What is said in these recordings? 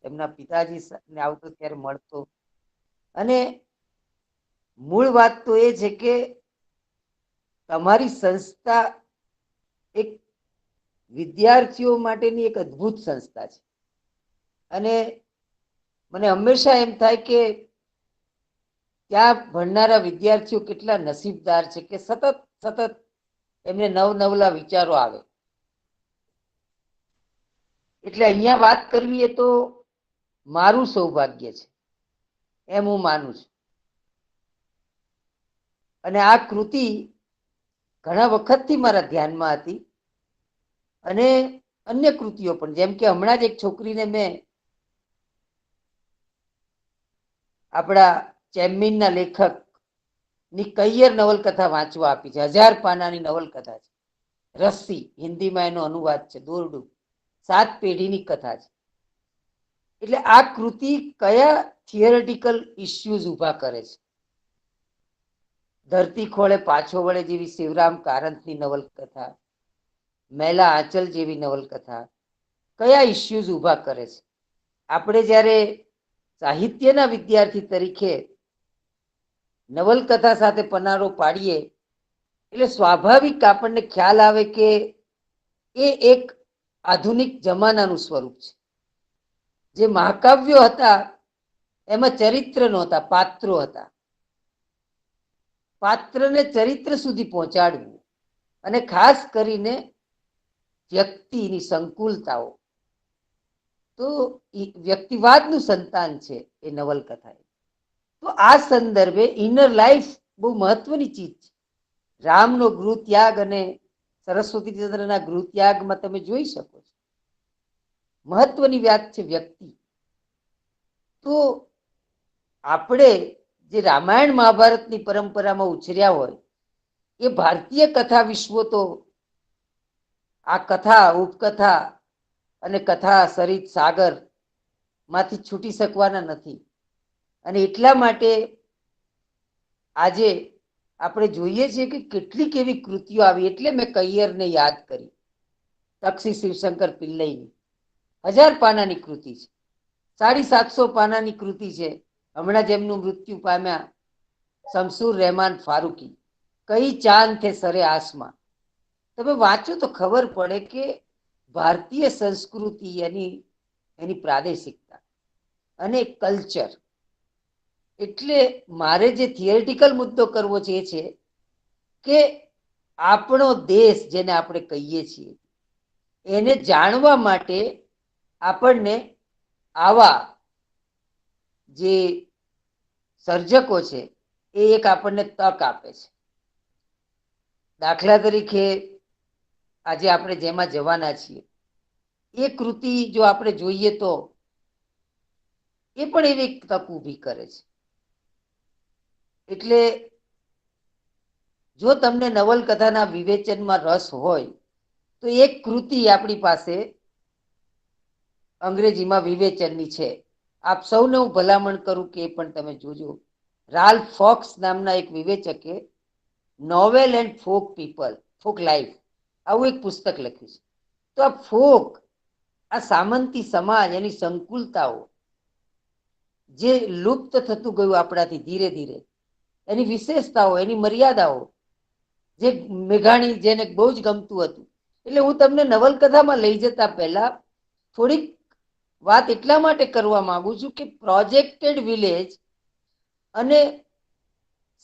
એમના પિતાજી ને આવતો ત્યારે મળતો. અને મૂળ વાત તો એ છે કે તમારી સંસ્થા એક વિદ્યાર્થીઓ માટેની એક અદ્ભુત સંસ્થા છે. અને મને હંમેશા એમ થાય કે ત્યાં ભણનારા વિદ્યાર્થીઓ કેટલા નસીબદાર છે કે સતત સતત એમને નવનવલા વિચારો આવે. એટલે અહીંયા વાત કરવી એ તો મારું સૌભાગ્ય છે એમ હું માનું છું. અને આ કૃતિ ઘણા વખતથી મારા ધ્યાનમાં હતી અને અન્ય કૃતિઓ પણ, જેમ કે હમણાં જ એક છોકરીને મેં આપણા ચેમ્બિનના લેખક ની કૈયર નવલકથા વાંચવા આપી છે. 1000 પાનાની નવલકથા છે. રસ્સી હિન્દીમાં એનો અનુવાદ છે. દોરડું 7 પેઢીની કથા છે. એટલે આ કૃતિ કયા થિયરેટિકલ ઇસ્યુઝ ઉભા કરે છે? ધરતી ખોળે પાછો વળે જેવી શિવરામ કારંતની નવલકથા, મેલા આંચલ જેવી નવલકથા કયા ઇસ્યુઝ ઉભા કરે છે? આપણે જ્યારે સાહિત્યના વિદ્યાર્થી તરીકે નવલકથા સાથે પનારો પાડીએ એટલે સ્વાભાવિક આપણને ખ્યાલ આવે કે એ એક આધુનિક જમાનાનું સ્વરૂપ છે. જે મહાકાવ્યો હતા એમાં ચરિત્ર નહોતા, પાત્રો હતા. પાત્રને ચરિત્ર સુધી પહોંચાડવું અને ખાસ કરીને વ્યક્તિની સંકુલતાઓ, તો વ્યક્તિવાદનું સંતાન છે એ નવલકથા. તો આ સંદર્ભે ઇનર લાઈફ બહુ મહત્વની ચીજ છે. રામનો ગૃહ ત્યાગ અને સરસ્વતી ચંદ્રના ગૃહ ત્યાગમાં તમે જોઈ શકો છો મહત્વની વાત છે વ્યક્તિ. તો આપણે જે રામાયણ મહાભારતની પરંપરામાં ઉછર્યા હોય એ ભારતીય કથા વિશ્વો તો આ કથા, ઉપકથા અને કથા સરિત સાગર માંથી છૂટી શકવાના નથી. અને એટલા માટે આજે આપણે જોઈએ છીએ કે કેટલીક એવી કૃતિઓ આવી. એટલે મેં કૈયરને યાદ કરી. તક્ષી શિવશંકર પિલ્લઈની 1000 પાનાની કૃતિ છે. 750 પાનાની કૃતિ છે. હમણાં જેમનું મૃત્યુ પામ્યા શમસુર રહેમાન ફારૂકી, કઈ ચાંદ થે સરે આસમાં. તમે વાંચો તો ખબર પડે કે ભારતીય સંસ્કૃતિ, એની પ્રાદેશિકતા અને કલ્ચર. એટલે મારે જે થિયરિટિકલ મુદ્દો કરવો છે એ છે કે આપણો દેશ જેને આપણે કહીએ છીએ એને જાણવા માટે આપણને આવા જે સર્જકો છે એ એક આપણને તક આપે છે. દાખલા તરીકે આજે આપણે જેમાં જવાના છીએ એ કૃતિ જો આપણે જોઈએ તો એ પણ એવી તક ઊભી કરે છે. એટલે જો તમને નવલકથાના વિવેચનમાં રસ હોય તો એક કૃતિ આપણી પાસે અંગ્રેજીમાં વિવેચનની છે. આપ સૌને હું ભલામણ કરું કે એ પણ તમે જોજો. રાલ્ફ ફોક્સ નામના એક વિવેચકે novel and folk people, folk life આવું એક પુસ્તક લખ્યું છે. તો આ ફોક, આ સામંતી સમાજ, એની સંકુલતાઓ, જે લુપ્ત થતું ગયું આપણાથી ધીરે ધીરે, એની વિશેષતાઓ, એની મર્યાદાઓ, જે મેઘાણી જેને બહુ જ ગમતું હતું. એટલે હું તમને નવલકથામાં લઈ જતા પહેલા થોડીક વાત એટલા માટે કરવા માંગુ છું કે પ્રોજેક્ટેડ વિલેજ અને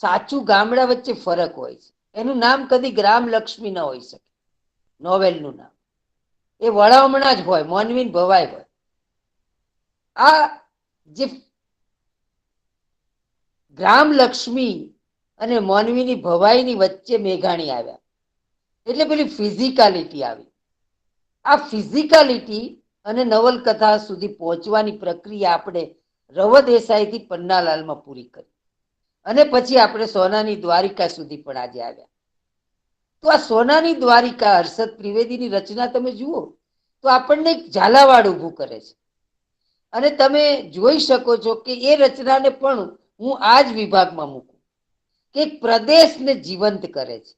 સાચું ગામડા વચ્ચે ફરક હોય છે. એનું નામ કદી ગ્રામ લક્ષ્મી ન હોઈ શકે. નોવેલનું નામ એ વળામણા જ હોય, મોનવીન ભવાઈ હોય. આ જે ગ્રામ લક્ષ્મી અને મોનવીની ભવાઈની વચ્ચે મેઘાણી આવ્યા એટલે પેલી ફિઝિકાલિટી આવી. આ ફિઝિકાલિટી અને નવલકથા સુધી પહોંચવાની પ્રક્રિયા આપણે રવ દેસાઈથી પન્નાલાલમાં પૂરી કરી અને પછી આપણે સોનાની દ્વારિકા સુધી પણ આજે આવ્યા. તો આ સોનાની દ્વારિકા હર્ષદ ત્રિવેદીની રચના તમે જુઓ તો આપણને એક ઝાલાવાડ ઊભું કરે છે. અને તમે જોઈ શકો છો કે એ રચનાને પણ હું આ જ વિભાગમાં મૂકું કે પ્રદેશને જીવંત કરે છે.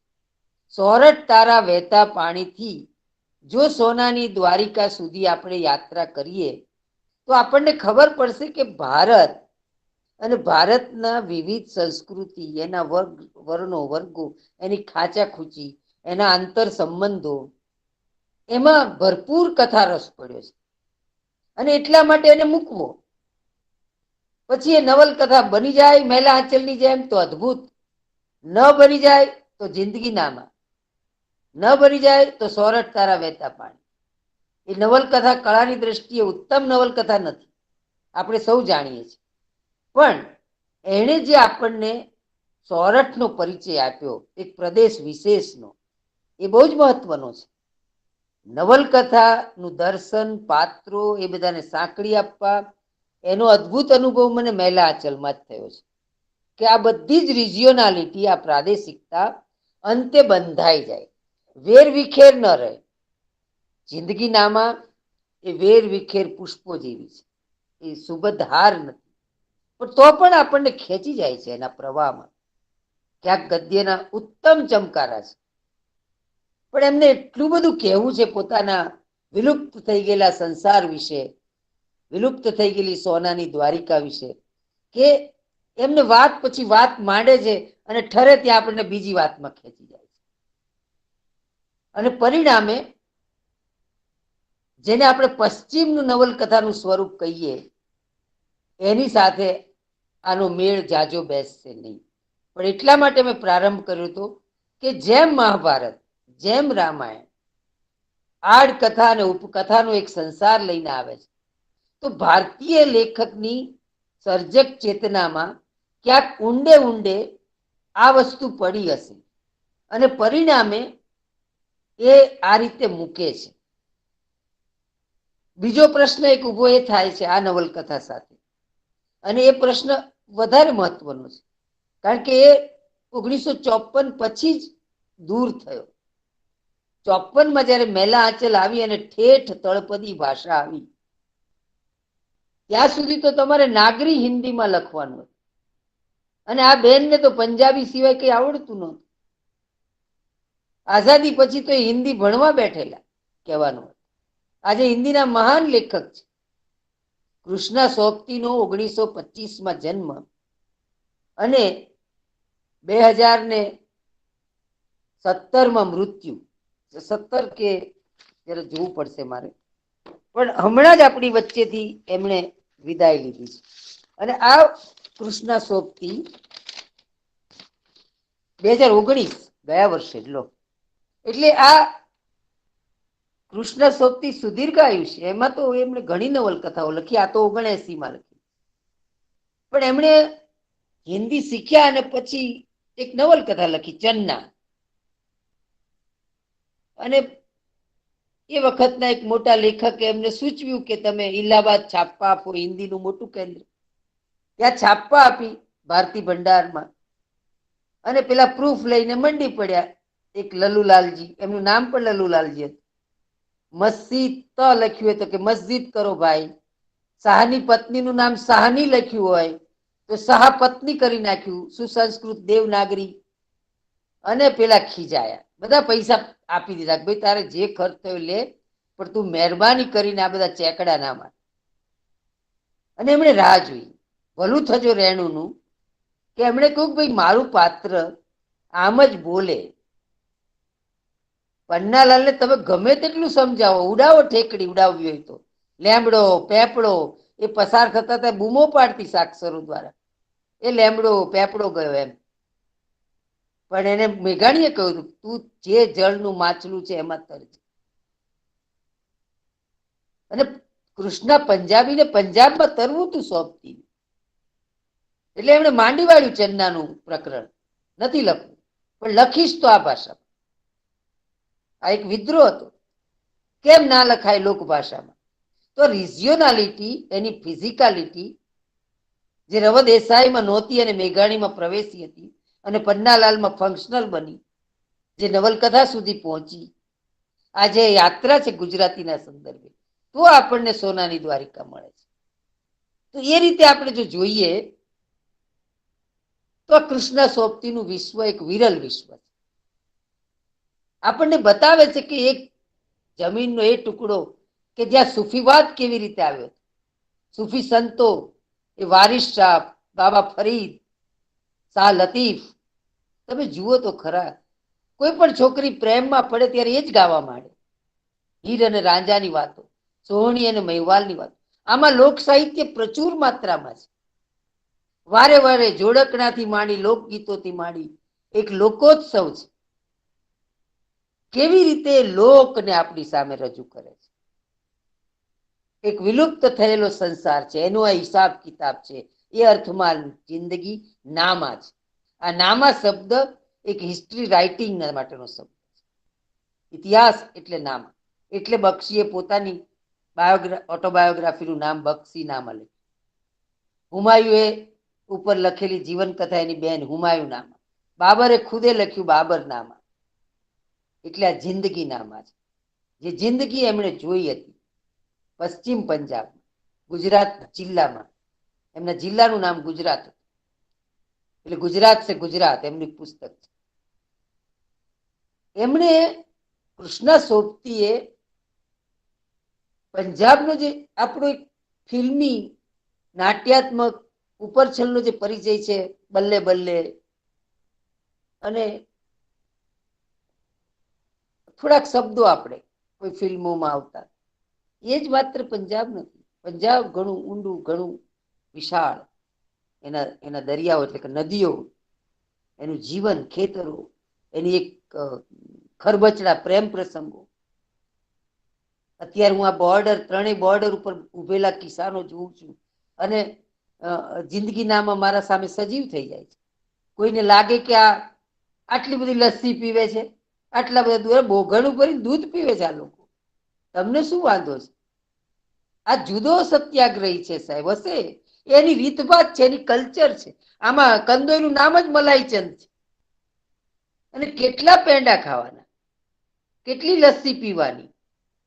સોરઠ તારા વહેતા પાણીથી જો સોનાની દ્વારિકા સુધી આપણે યાત્રા કરીએ તો આપણને ખબર પડશે કે ભારત અને ભારતના વિવિધ સંસ્કૃતિ, એના વર્ણો, વર્ગો, એની ખાચા ખૂચી, એના આંતર સંબંધો, એમાં ભરપૂર કથા રસ પડ્યો છે. અને એટલા માટે એને મૂકવો, પછી એ નવલકથા બની જાય મેલા આંચલની જેમ તો અદ્ભુત, ન બની જાય તો જિંદગી નામાં, ન બની જાય તો સોરઠ તારા વહેતા પાણી. એ નવલકથા કળાની દ્રષ્ટિએ ઉત્તમ નવલકથા નથી, આપણે સૌ જાણીએ છીએ. પણ એણે જે આપણને સોરઠનો પરિચય આપ્યો, એક પ્રદેશ વિશેષનો, એ બહુ જ મહત્વનો છે. નવલકથાનું દર્શન, પાત્રો, એ બધાને સાંકળી આપવા, એનો અદ્ભુત અનુભવ મને મહેલા આંચલમાં જ થયો છે કે આ બધી જ રિજિયોનાલિટી, આ પ્રાદેશિકતા અંતે બંધાઈ જાય, વેર વિખેર ન રહે. જિંદગી નામાં એ વેર વિખેર પુષ્પો જેવી છે, એ સુબદ્ધ હાર નથી, પણ તો પણ આપણને ખેંચી જાય છે એના પ્રવાહમાં. ક્યાંક ગદ્યના ઉત્તમ ચમકારા છે, પણ એમને એટલું બધું કહેવું છે પોતાના વિલુપ્ત થઈ ગયેલા સંસાર વિશે, વિલુપ્ત થઈ ગયેલી સોનાની દ્વારિકા વિશે, કે એમને વાત પછી વાત માંડે છે અને ઠરે ત્યાં આપણને બીજી વાતમાં ખેંચી જાય છે. અને પરિણામે જેને આપણે પશ્ચિમનું નવલકથાનું સ્વરૂપ કહીએ, એની સાથે આનો મેળ જાજો બેસશે નહીં. પણ એટલા માટે મેં પ્રારંભ કર્યો હતો કે જેમ મહાભારત, જેમ રામાયણ આડકથા અને ઉપકથાનો એક સંસાર લઈને આવે છે, તો ભારતીય લેખકની સર્જક ચેતનામાં ક્યાંક ઊંડે ઊંડે આ વસ્તુ પડી હશે, અને પરિણામે એ આ રીતે મૂકે છે. બીજો પ્રશ્ન એક ઉભો એ થાય છે આ નવલકથા સાથે, અને એ પ્રશ્ન વધારે મહત્વનો છે, કારણ કે એ 1954 પછી જ દૂર થયો. 54માં જયારે મેલા આંચલ આવી અને ઠેઠ તળપદી ભાષા આવી, ત્યાં સુધી તો તમારે નાગરી હિન્દીમાં લખવાનું હતું, અને આ બેનને તો પંજાબી સિવાય કઈ આવડતું નહોતું. આઝાદી પછી તો હિન્દી ભણવા બેઠેલા કહેવાનું. આજે હિન્દીના મહાન લેખક છે. કૃષ્ણા સોબતીનો 1925માં જન્મ અને 2017માં મૃત્યુ. 17 કે જયારે જોવું પડશે મારે, પણ હમણાં જ આપણી વચ્ચેથી એમણે વિદાય લીધી છે. અને આ કૃષ્ણા સોબતી 2019 ગયા વર્ષે જ લો, એટલે આ કૃષ્ણ સોબતી સુદીર્ઘ આયુષ્ય, એમાં તો એમણે ઘણી નવલકથાઓ લખી, આ તો 79માં લખી. પણ એમણે હિન્દી શીખ્યા અને પછી એક નવલકથા લખી ચન્ના, અને એ વખતના એક મોટા લેખકે એમને સૂચવ્યું કે તમે ઇલાહાબાદ છાપવા આપો, હિન્દીનું મોટું કેન્દ્ર, ત્યાં છાપવા આપી ભારતી ભંડારમાં, અને પેલા પ્રૂફ લઈને મંડી પડ્યા. એક લલુલાલજી, એમનું નામ પણ લલુલાલજી હતું. મસ્જિદ તો લખ્યું હોય તો કે મસ્જિદ કરો ભાઈ, શાહની પત્નીનું નામ શાહની લખ્યું હોય તો શાહ પત્ની કરી નાખ્યું, સુસંસ્કૃત દેવનાગરી. અને પેલા ખીજાયા, બધા પૈસા આપી દીધા, ભાઈ તારે જે ખર્ચ થયો લે, પણ તું મહેરબાની કરીને આ બધા ચેકડા ના માર. અને એમણે રાહ જોઈ, ભલું થજો રેણુનું, કે એમણે કહ્યું ભાઈ મારું પાત્ર આમ જ બોલે, પન્નાલાલને તમે ગમે તેટલું સમજાવો, ઉડાવો ઠેકડી, ઉડાવવી હોય તો, લેમડો પેપડો, એ પસાર થતા હતા બૂમો પાડતી સાક્ષરો દ્વારા, એ લેમડો પેપડો ગયો એમ. પણ એને મેઘાણીએ કહ્યું તું જે જળનું માછલું છે એમાં તરજે. અને કૃષ્ણા પંજાબીને પંજાબમાં તરવું તું સોંપતી, એટલે એમણે માંડી વાળ્યું ચન્નાનું પ્રકરણ, નથી લખવું પણ લખીશ તો આ ભાષામાં. આ એક વિદ્રોહ હતો, કેમ ના લખાય લોકભાષામાં? તો રિજિયોનાલિટી, એની ફિઝિકાલિટી જે રવ દેસાઈમાં નહોતી અને મેઘાણીમાં પ્રવેશી હતી, અને પન્નાલાલમાં ફંક્શનલ બની, જે નવલકથા સુધી પહોંચી, આજે યાત્રા છે ગુજરાતીના સંદર્ભે, તો આપણને સોનાની દ્વારિકા મળે છે. તો એ રીતે આપણે જો જોઈએ તો કૃષ્ણ સોબતીનું વિશ્વ એક વિરલ વિશ્વ છે. આપણને બતાવે છે કે એક જમીનનો એ ટુકડો કે જ્યાં સુફીવાદ કેવી રીતે આવ્યો, સૂફી સંતો, એ વારિસ શાહ, બાબા ફરીદ, શાહ લતીફ, તમે જુઓ તો ખરા, કોઈ પણ છોકરી પ્રેમમાં પડે ત્યારે એ જ ગાવા માંડે. હીર અને રાંઝાની વાતો, સોહણી અને મહિવાલની વાતો, આમાં લોક સાહિત્ય પ્રચુર માત્રામાં છે. વારે વારે જોડકણાથી માંડી, લોકગીતોથી માંડી એક લોકોત્સવ છે. કેવી રીતે લોકને આપણી સામે રજૂ કરે છે. એક વિલુપ્ત થયેલો સંસાર છે, એનો આ હિસાબ કિતાબ છે. એ અર્થમાં જિંદગી નામા છે. આ નામા શબ્દ એક હિસ્ટ્રી રાઇટિંગ માટેનો શબ્દ છે. ઇતિહાસ એટલે નામા. એટલે બક્ષીએ પોતાની ઓટોબાયોગ્રાફીનું નામ બક્ષી નામા લખ્યું. હુમાયુએ ઉપર લખેલી જીવનકથા એની બેન હુમાયુ નામા. બાબરે ખુદે લખ્યું બાબર નામા. એટલે આ જિંદગી નામા છે. જે જિંદગી એમણે જોઈ હતી પશ્ચિમ પંજાબ, ગુજરાત જિલ્લામાં, એમના જિલ્લાનું નામ ગુજરાત, એટલે ગુજરાત છે ગુજરાત એમની પુસ્તક છે. એમણે કૃષ્ણા સોબતીએ પંજાબનો જે આપણો એક ફિલ્મી નાટ્યાત્મક ઉપરછલ્લો જે પરિચય છે, બલ્લે બલ્લે અને થોડાક શબ્દો આપણે કોઈ ફિલ્મોમાં આવતા, એ જ માત્ર પંજાબ નથી. પંજાબ ઘણું ઊંડું, ઘણું વિશાળ, એના દરિયાઓ એટલે કે નદીઓ, એનું જીવન, ખેતરો, એની એક ખરબચડા પ્રેમ પ્રસંગો. અત્યારે હું આ બોર્ડર, ત્રણેય બોર્ડર ઉપર ઉભેલા કિસાનો જોઉં છું અને જિંદગી નામાં મારા સામે સજીવ થઈ જાય છે. કોઈને લાગે કે આ આટલી બધી લસ્સી પીવે છે, આટલા બધા દૂર બોઘણું ભરીને દૂધ પીવે છે આ લોકો, તમને શું વાંધો છે? આ જુદો સત્યાગ્રહી છે સાહેબ. હશે એની રીતભાત છે, એની કલ્ચર છે. આમાં કંદોઈનું નામ જ મલાઈચંદ છે. અને કેટલા પેંડા ખાવાના, કેટલી લસ્સી પીવાની,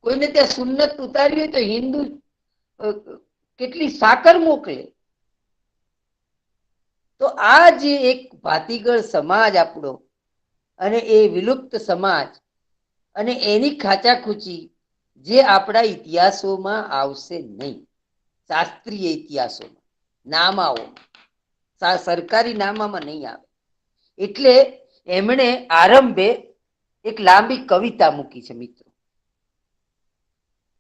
કોઈને ત્યાં સુન્નત ઉતારવી હોય તો હિન્દુ કેટલી સાકર મોકલે. તો આ જે એક ભાતીગળ સમાજ આપણો, અને એ વિલુપ્ત સમાજ, અને એની ખાચાખૂચી જે આપણા ઇતિહાસોમાં આવશે નહીં, શાસ્ત્રીય ઇતિહાસોમાં, નામાઓમાં, સરકારી નામામાં નહીં આવે. એટલે એમણે આરંભે એક લાંબી કવિતા મૂકી છે મિત્રો.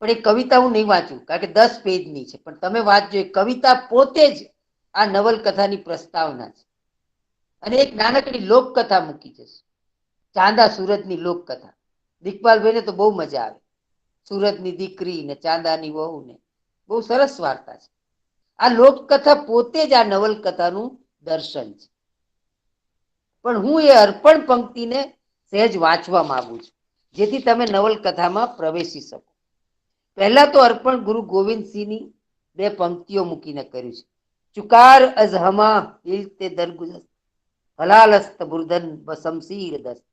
પણ એ કવિતા હું નહીં વાંચું, કારણ કે 10 પેજની છે. પણ તમે વાંચજો, એ કવિતા પોતે જ આ નવલકથાની પ્રસ્તાવના છે. અને એક નાનકડી લોકકથા મૂકી છે, ચાંદા સુરતની લોકકથા. દિકપાલભાઈને તો બહુ મજા આવે. સુરતની દીકરી ને ચાંદાની વહુ ને, બહુ સરસ વાર્તા છે. આ લોકકથા પોતે જ આ નવલકથાનું દર્શન છે. પણ હું એ અર્પણ પંક્તિને સહેજ વાંચવા માંગુ છું, જેથી તમે નવલકથામાં પ્રવેશી શકો. પહેલા તો અર્પણ ગુરુ ગોવિંદસિંહની 2 પંક્તિઓ મૂકીને કર્યું છે. ચુકાર અઝ હમા હિલતે દરગુઝર, हलालस्त बुर्दन व शमशीर दस्त,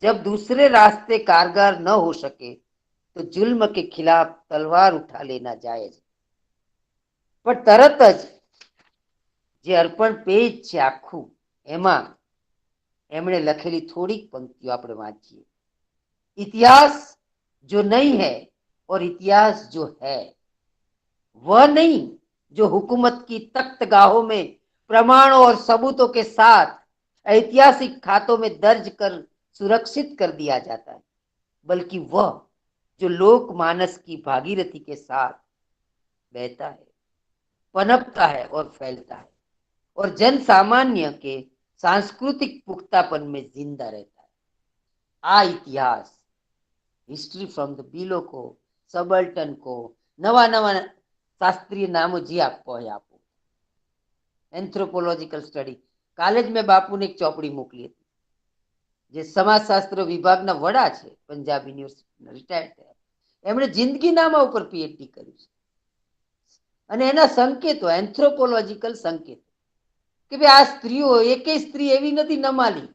जब दूसरे रास्ते कारगर न हो सके तो जुल्म के खिलाफ तलवार उठा लेना जायज. પણ તરત જ જે અર્પણ પેજ છે આખું, એમાં એમણે લખેલી થોડીક પંક્તિઓ આપણે વાંચીએ. इतिहास जो नहीं है और इतिहास जो है वह नहीं जो हुकूमत की तख्तगाहों में प्रमाणों और सबूतों के साथ ऐतिहासिक खातों में दर्ज कर सुरक्षित कर दिया जाता है, बल्कि वह जो लोकमानस की भागीरथी के साथ बहता है, पनपता है और फैलता है, और जन सामान्य के सांस्कृतिक पुख्तापन में जिंदा रहता है. आ इतिहास, हिस्ट्री फ्रॉम द बिलो को, सबल्टन को, नवा नवा शास्त्रीय नामो जी आपको है आपको. એન્થ્રોપોલોજીકલ સ્ટડી. કાલે જ મેં બાપુને એક ચોપડી મોકલી હતી, જે સમાજશાસ્ત્ર વિભાગના વડા છે પંજાબ યુનિવર્સિટીના, રિટાયર્ડ થયા. એમણે જિંદગી નામા ઉપર પીએચડી કર્યું છે. અને એના સંકેતો, એન્થ્રોપોલોજીકલ સંકેતો, કે ભાઈ આ સ્ત્રીઓ, એકેય સ્ત્રી એવી નથી નમાલી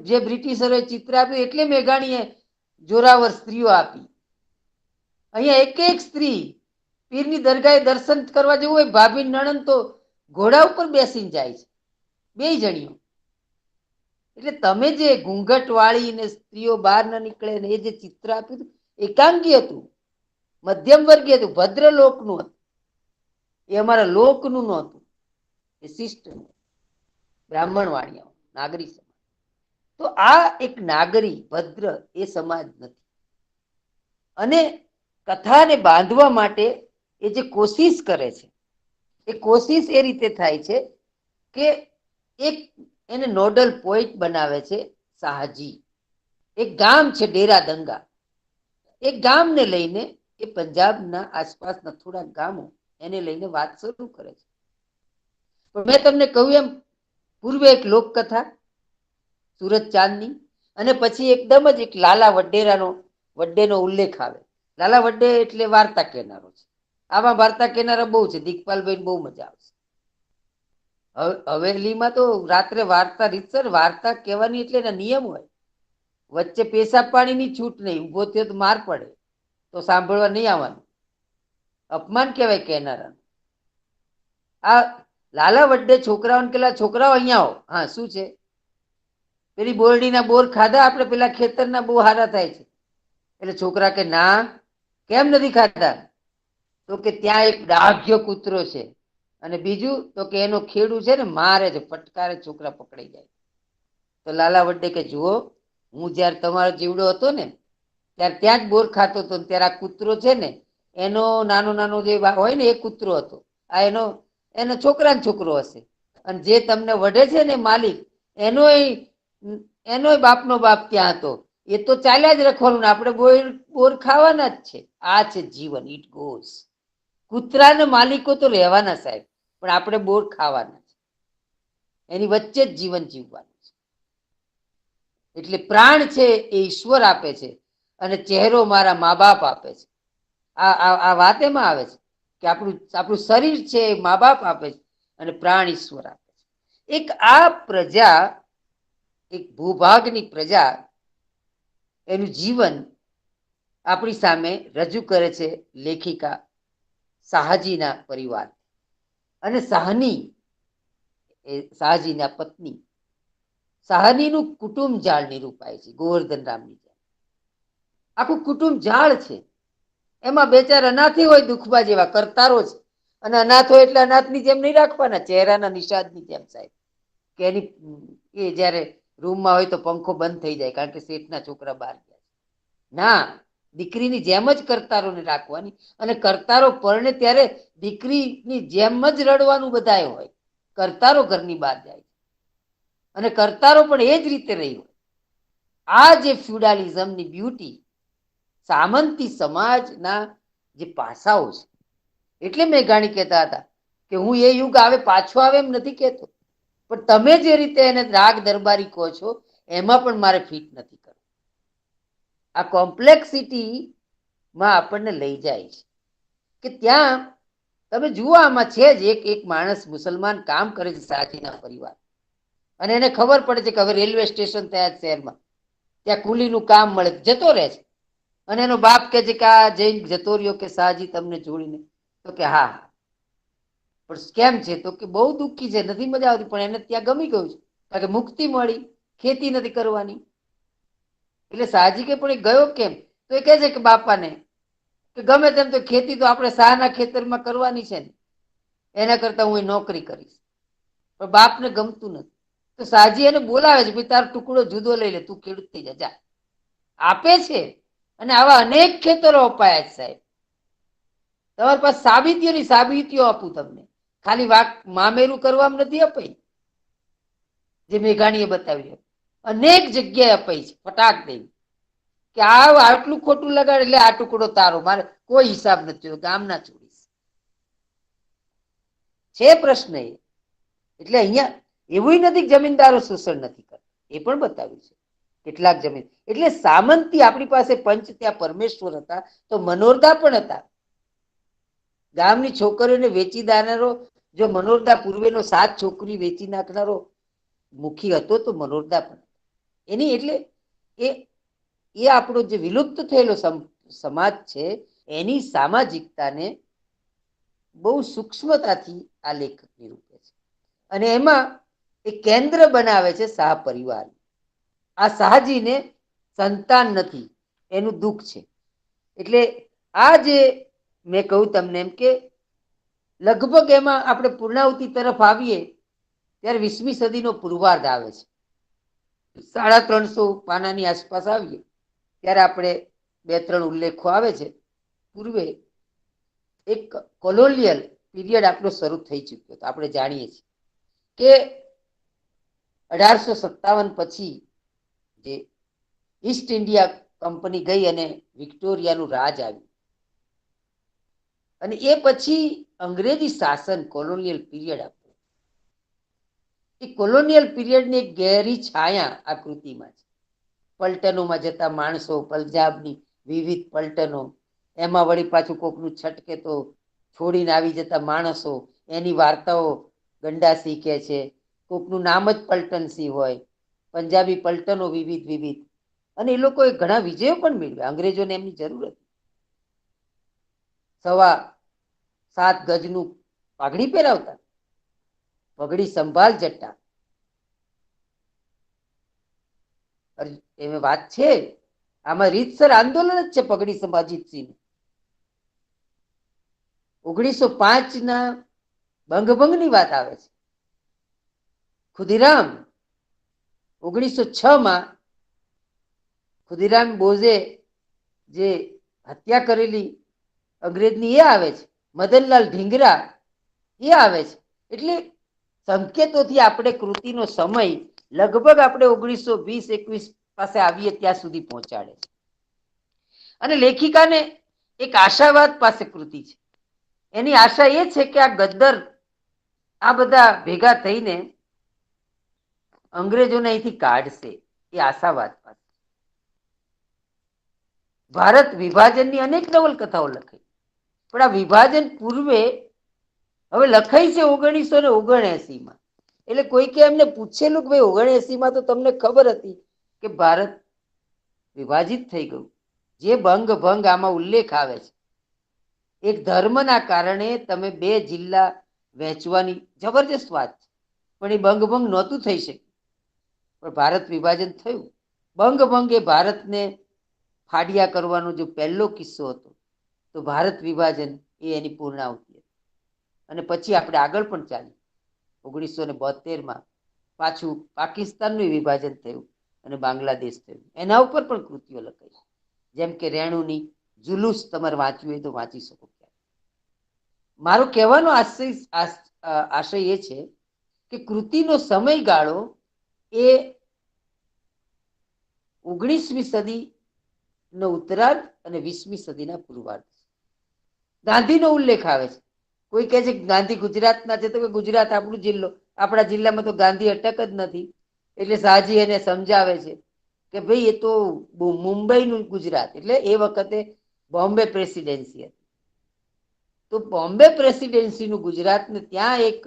જે બ્રિટિશરોએ ચિત્ર આપ્યું એટલે મેઘાણીએ જોરાવર સ્ત્રીઓ આપી. અહીંયા એક એક સ્ત્રી પીરની દરગાહે દર્શન કરવા જવું હોય, ભાભી નણંદ તો ઘોડા ઉપર બેસીને જાય છે, 2 જણીઓ. એટલે તમે જે ઘૂંઘટ વાળી ને સ્ત્રીઓ બહાર ન નીકળે ને એ જે ચિત્ર આપ્યું હતું, એકાંગી હતું, મધ્યમ વર્ગીય હતું, ભદ્ર લોકનું હતું. એ અમારા લોકનું નહોતું, એ શિષ્ટ બ્રાહ્મણ વાણિયાઓ, નાગરી સમાજ. તો આ એક નાગરી ભદ્ર એ સમાજ નથી. અને કથાને બાંધવા માટે એ જે કોશિશ કરે છે, એ કોશિશ એ રીતે થાય છે કે એક એને નોડલ પોઈન્ટ બનાવે છે શાહજી. એક ગામ છે ડેરા દંગા, એક ગામને લઈને, એ પંજાબના આસપાસના થોડા ગામો એને લઈને વાત શરૂ કરે છે. પણ મેં તમને કહ્યું એમ પૂર્વે એક લોકકથા સુરત ચાંદની, અને પછી એકદમ જ એક લાલા વડ્ડેનો ઉલ્લેખ આવે. લાલા વડ્ડે એટલે વાર્તા કહેનારો છે. આમાં વાર્તા કહેનારા બહુ છે, દીકપાલભાઈ બહુ મજા આવશે. હવેલીમાં તો રાત્રે વાર્તા રીતસર વાર્તા કહેવાની એટલે એના નિયમ હોય. વચ્ચે પેશાબ પાણીની છૂટ નહીં, ઉભો થયો તો માર પડે, તો સાંભળવા નહીં આવવાનું, અપમાન કહેવાય કહેનારા. આ લાલા વડ્ડે છોકરાઓને પેલા છોકરાઓ અહીંયા આવો. હા, શું છે? પેલી બોરડીના બોર ખાધા આપણે? પેલા ખેતરના બહુ હારા થાય છે. એટલે છોકરા કે ના, કેમ નથી ખાધા? તો કે ત્યાં એક ડાઘ્યો કૂતરો છે, અને બીજું તો કે એનો ખેડૂ છે ને મારે છે, ફટકારે છોકરા પકડાઈ જાય. તો લાલા વડ્ડે કે જુઓ, હું જયારે તમારો જીવડો હતો ને ત્યારે ત્યાં જ બોર ખાતો હતો, ત્યારે આ કૂતરો છે ને એનો નાનો નાનો જે હોય ને એ કૂતરો હતો. આ એનો છોકરાનો છોકરો હશે. અને જે તમને વઢે છે ને માલિક, એનોય બાપનો બાપ ત્યાં હતો. એ તો ચાલ્યા જ રખવાનું ને આપણે બોર ખાવાના જ છે. આ છે જીવન, ઇટ ગોઝ. કૂતરાના માલિકો તો રહેવાના સાહેબ, પણ આપણે બોર ખાવાના છે. એની વચ્ચે જ જીવન જીવવાનું છે. એટલે પ્રાણ છે એ ઈશ્વર આપે છે, અને ચહેરો મારા મા બાપ આપે છે. આ વાત એમાં આવે છે કે આપણું શરીર છે એ મા બાપ આપે છે, અને પ્રાણ ઈશ્વર આપે છે. એક આ પ્રજા, એક ભૂભાગની પ્રજા, એનું જીવન આપણી સામે રજૂ કરે છે લેખિકા શાહજીના પરિવાર. અને શાહની, એ શાહજીના પત્ની, શાહનીનું કુટુંબ જાળ નિરૂપાય છે ગોવર્ધન રામની જેમ. આખું કુટુંબ જાળ છે. એમાં બે ચાર અનાથી હોય, દુખબા જેવા કરતારો છે. અને અનાથ હોય એટલે અનાથની જેમ નહીં રાખવાના, ચહેરાના નિષાદની જેમ સાહેબ. કે એની એ જયારે રૂમમાં હોય તો પંખો બંધ થઈ જાય કારણ કે શેઠના છોકરા બહાર ગયા. ના, દીકરીની જેમ જ કરતારોને રાખવાની. અને કરતારો પરણે ત્યારે દીકરીની જેમ જ રડવાનું બધાએ હોય. કરતારો ઘરની બહાર જાય, અને કરતારો પણ એ જ રીતે રહી હોય. આ જે ફ્યુડાલિઝમની બ્યુટી, સામંતી સમાજના જે પાસાઓ છે. એટલે મેઘાણી કહેતા હતા કે હું એ યુગ આવે પાછો આવે એમ નથી કહેતો, પણ તમે જે રીતે એને રાગ દરબારી કહો છો એમાં પણ મારે ફિટ નથી કરવું. આ કોમ્પ્લેક્સિટીમાં આપણને લઈ જાય છે કે ત્યાં તમે જુઓ, આમાં છે જ એક માણસ મુસલમાન કામ કરે છે શાહજીના પરિવાર, અને એને ખબર પડે છે કે હવે રેલવે સ્ટેશન થયા શહેરમાં, ત્યાં કુલીનું કામ મળે, જતો રહે છે. અને એનો બાપ કે છે કે આ જઈને જતો રહ્યો કે શાહજી તમને જોડીને? તો કે હા. પણ કેમ છે? તો કે બહુ દુઃખી છે, નથી મજા આવતી, પણ એને ત્યાં ગમી ગયું છે કારણ કે મુક્તિ મળી, ખેતી નથી કરવાની. એટલે શાહજી કે પણ એ ગયો કેમ? તો એ કહે છે કે બાપાને કે ગમે તેમ તો ખેતી તો આપણે શાહના ખેતરમાં કરવાની છે ને, એના કરતા હું એ નોકરી કરીશ. પણ બાપને ગમતું નથી. તો શાહજી એને બોલાવે છે, ભાઈ તારો ટુકડો જુદો લઈ લે, તું ખેડૂત થઈ જા. આપે છે. અને આવા અનેક ખેતરો અપાયા છે સાહેબ. તમારી પાસે સાબિતીઓ આપું તમને. ખાલી વાત મામેરું કરવામાં નથી અપાઈ, જે મેઘાણીએ બતાવ્યું. અનેક જગ્યાએ અપાઈ છે ફટાક દઈ કે આટલું ખોટું લગાડે એટલે આ ટુકડો તારો, મારે કોઈ હિસાબ નથી, ગામ ના છોડીશ. છે પ્રશ્ન એ. એટલે અહીંયા એવું નથી જમીનદારો શોષણ નથી કરતા, એ પણ બતાવ્યું છે કેટલાક જમીન. એટલે સામંતી આપણી પાસે પંચ, ત્યાં પરમેશ્વર હતા તો મનોરધા પણ હતા. ગામની છોકરીઓને વેચી દાનારો જો મનોરધા, પૂર્વેનો 7 છોકરી વેચી નાખનારો મુખી હતો તો મનોરધા પણ એની. એટલે એ આપણો જે વિલુપ્ત થયેલો સમાજ છે એની સામાજિકતાને બહુ સૂક્ષ્મતાથી આ લેખક નિરૂપે છે. અને એમાં એ કેન્દ્ર બનાવે છે શાહ પરિવાર. આ શાહજીને સંતાન નથી, એનું દુઃખ છે. એટલે આ જે મેં કહ્યું તમને એમ કે લગભગ એમાં આપણે પૂર્ણાવૃત્તિ તરફ આવીએ ત્યારે 20મી સદીનો પૂર્વાર્ધ આવે છે. 350 પાનાની આસપાસ આવીએ ત્યારે આપણે 2-3 ઉલ્લેખો આવે છે. પૂર્વે એક કોલોનિયલ પીરિયડ આપણો શરૂ થઈ ચૂક્યો હતો. આપણે જાણીએ છીએ કે 1857 પછી જે ઈસ્ટ ઇન્ડિયા કંપની ગઈ અને વિક્ટોરિયાનું રાજ આવ્યું, અને એ પછી અંગ્રેજી શાસન કોલોનિયલ પીરિયડ આપ્યો. એ કોલોનિયલ પીરિયડની એક ગહેરી છાયા આ કૃતિમાં છે. પલટનોમાં જતા માણસો, પંજાબની વિવિધ પલટનો, એમાં વળી પાછું કોકનું છટકે તો છોડીને આવી જતા માણસો, એની વાર્તાઓ ગંડા શીખે છે. કોકનું નામ જ પલટનસી હોય, પંજાબી પલટનો વિવિધ, અને એ લોકોએ ઘણા વિજયો પણ મેળવ્યા. અંગ્રેજોને એમની જરૂર હતી. 7.25 ગજનું પાઘડી પહેરાવતા, પગડી સંભાળ જટ્ટા. એમાં વાત છે, આમાં રીતસર આંદોલન જ છે પગડી સંભાજીતસિંહ. 1905 બંગભંગની વાત આવે છે. ખુદીરામ 1906 ખુદીરામ બોઝે જે હત્યા કરેલી અંગ્રેજની એ આવે છે. મદનલાલ ઢીંગરા એ આવે છે. એટલે સંકેતોથી આપણે કૃતિનો સમય લગભગ આપણે 1920-21 પાસે આવીએ ત્યાં સુધી પહોંચાડે છે. અને લેખિકાને એક આશાવાદ પાસે કૃતિ છે. એની આશા એ છે કે આ ગદ્દર આ બધા ભેગા થઈને અંગ્રેજોને અહીંથી કાઢશે. એ આશાવાદ પાસે. ભારત વિભાજનની અનેક નવલકથાઓ લખાઈ, પણ આ વિભાજન પૂર્વે હવે લખાઈ છે 1979. એટલે કોઈકે એમને પૂછેલું કે ભાઈ 79 તો તમને ખબર હતી કે ભારત વિભાજિત થઈ ગયું? જે ભંગ આમાં ઉલ્લેખ આવે છે, એક ધર્મના કારણે તમે 2 જિલ્લા વહેંચવાની જબરજસ્ત વાત છે, પણ એ ભંગ નહોતું થઈ શક્યું. પણ ભારત વિભાજન થયું. ભંગ એ ભારતને ફાડિયા કરવાનો જો પહેલો કિસ્સો હતો, તો ભારત વિભાજન એ એની પૂર્ણાહુતિ હતી. અને પછી આપણે આગળ પણ ચાલ્યું. 1972 પાછું પાકિસ્તાનનું વિભાજન થયું અને બાંગ્લાદેશ થયું. એના ઉપર પણ કૃતિઓ લખાઈ, જેમ કે રેણુની જુલુસ. તમારે વાંચવું હોય તો વાંચી શકો. મારો કહેવાનો આશય એ છે કે કૃતિનો સમયગાળો એ 19મી સદીનો ઉત્તરાર્ધ અને 20મી સદીના પૂર્વાર્ધ. ગાંધીનો ઉલ્લેખ આવે છે. કોઈ કહે છે કે ગાંધી ગુજરાતના છે, તો કે ગુજરાત આપણું જિલ્લો, આપણા જિલ્લામાં તો ગાંધી અટક જ નથી. એટલે શાહજી એને સમજાવે છે કે ભાઈ એ તો મુંબઈનું ગુજરાત. એટલે એ વખતે બોમ્બે પ્રેસિડેન્સી હતી. તો બોમ્બે પ્રેસિડેન્સીનું ગુજરાતને ત્યાં એક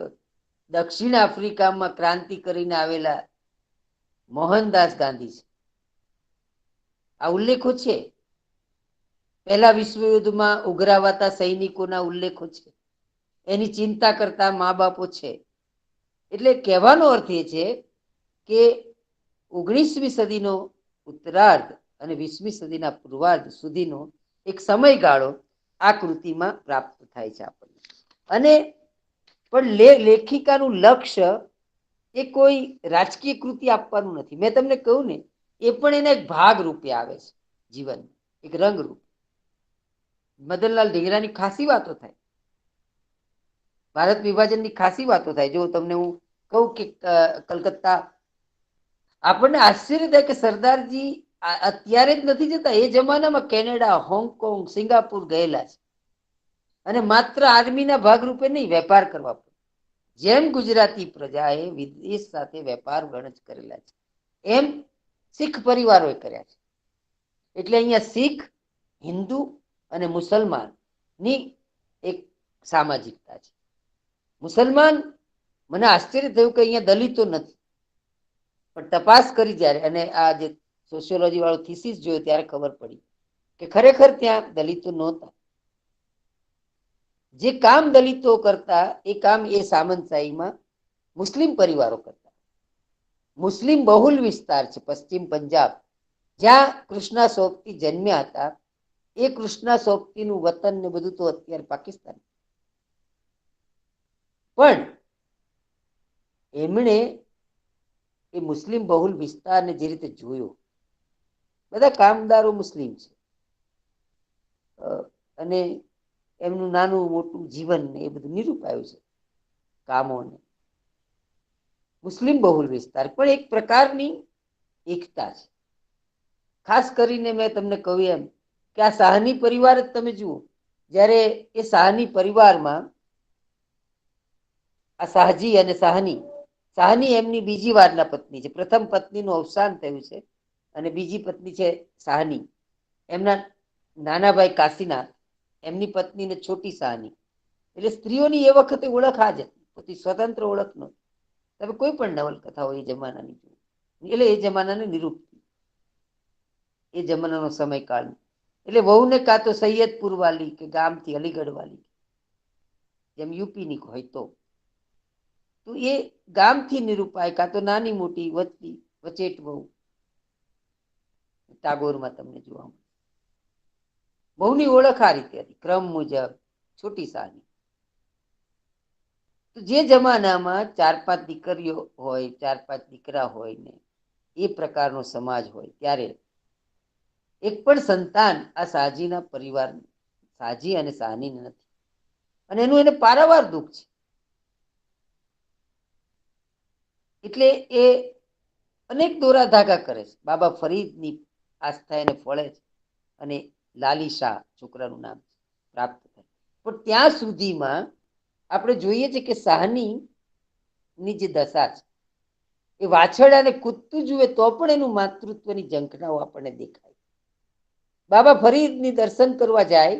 દક્ષિણ આફ્રિકામાં ક્રાંતિ કરીને આવેલા મોહનદાસ ગાંધી છે. આ ઉલ્લેખો છે. પહેલા વિશ્વયુદ્ધમાં ઉઘરાવાતા સૈનિકોના ઉલ્લેખો છે. એની ચિંતા કરતા મા બાપો છે. એટલે કહેવાનો અર્થ એ છે કે 19મી સદીનો ઉત્તરાર્ધ અને 20મી સદીના પૂર્વાર્ધ સુધીનો એક સમયગાળો આ કૃતિમાં પ્રાપ્ત થાય છે આપણને. અને પણ લેખિકાનું લક્ષ્ય એ કોઈ રાજકીય કૃતિ આપવાનું નથી. મેં તમને કહ્યું ને, એ પણ એના એક ભાગ રૂપે આવે છે, જીવન એક રંગ રૂપ. મદનલાલ ઢીંગરાની ખાસી વાતો થાય, ભારત વિભાજનની ખાસી વાતો થાય. જો તમને હું કહું કે કલકત્તા, આપણને આશ્ચર્ય થાય કે સરદારજી અત્યારે જ નથી જતા, એ જમાનામાં કેનેડા, હોંગકોંગ, સિંગાપુર ગયેલા છે. અને માત્ર આર્મીના ભાગરૂપે નહીં, વેપાર કરવા. જેમ ગુજરાતી પ્રજાએ વિદેશ સાથે વેપાર વણજ કરેલા છે, એમ શીખ પરિવારોએ કર્યા છે. એટલે અહીંયા શીખ, હિન્દુ અને મુસલમાનની એક સામાજિકતા છે. મુસલમાન, મને આશ્ચર્ય થયું કે અહીંયા દલિતો નથી, પણ તપાસ કરી જ્યારે અને આ જે સોશિયોલોજી વાળો થીસીસ જોયો ત્યારે ખબર પડી કે ખરેખર ત્યાં દલિતો નહોતા. જે કામ દલિતો કરતા એ કામ એ સામંતશાહીમાં મુસ્લિમ પરિવારો કરતા. મુસ્લિમ બહુલ વિસ્તાર છે પશ્ચિમ પંજાબ, જ્યાં કૃષ્ણા સોબતી જન્મ્યા હતા. એ કૃષ્ણા સોબતીનું વતન ને બધું તો અત્યારે પાકિસ્તાન. પણ એમણે એ મુસ્લિમ બહુલ વિસ્તારને જે રીતે જોયો, બધા કામદારો મુસ્લિમ છે અને એમનું નાનું મોટું જીવન એ બધું નિરૂપાયું છે કામોને. મુસ્લિમ બહુલ વિસ્તાર પણ એક પ્રકારની એકતા છે. ખાસ કરીને મેં તમને કહ્યું એમ કે આ સાહની પરિવાર જ તમે જુઓ, જ્યારે એ સાહની પરિવારમાં આ શાહજી અને શાહની એમની બીજી વારના પત્ની છે. પ્રથમ પત્નીનું અવસાન થયું છે અને બીજી પત્ની છે શાહની. એમના નાના ભાઈ કાશીનાથ, એમની પત્નીને છોટી શાહની. એટલે સ્ત્રીઓની એ વખતે ઓળખ આ જ હતી, સ્વતંત્ર ઓળખ નહોતી. તમે કોઈ પણ નવલકથાઓ એ જમાનાની જુઓ, એટલે એ જમાનાને નિરૂપતી, એ જમાનાનો સમયકાળ. એટલે વહુને કાં તો સૈયદપુર વાલી કે ગામથી અલીગઢ વાલી, જેમ યુપીની હોય તો એ ગામથી નિરૂપાય, કાં તો નાની મોટી વચતી વચેટ વહુ. ટાગોરમાં તમને જોવા મળે. વહુની ઓળખ આ રીતે હતી, ક્રમ મુજબ છોટી શાહની. જે જમાનામાં 4-5 દીકરીઓ હોય, 4-5 દીકરા હોય ને એ પ્રકારનો સમાજ હોય, ત્યારે એક પણ સંતાન આ શાહજીના પરિવાર, શાહજી અને શાહની નથી. અને એનું એને પારાવાર દુઃખ છે. એટલે એ અનેક દોરા ધાગા કરે છે. બાબા ફરીદની આસ્થા એને ફળે છે અને લાલી શાહ છોકરાનું નામ પ્રાપ્ત થાય. પણ ત્યાં સુધીમાં આપણે જોઈએ છે કે શાહની ની જે દશા છે, એ વાછરડાને કૂદતું જુએ તો પણ એનું માતૃત્વની ઝંખનાઓ આપણને દેખાય. બાબા ફરીદની દર્શન કરવા જાય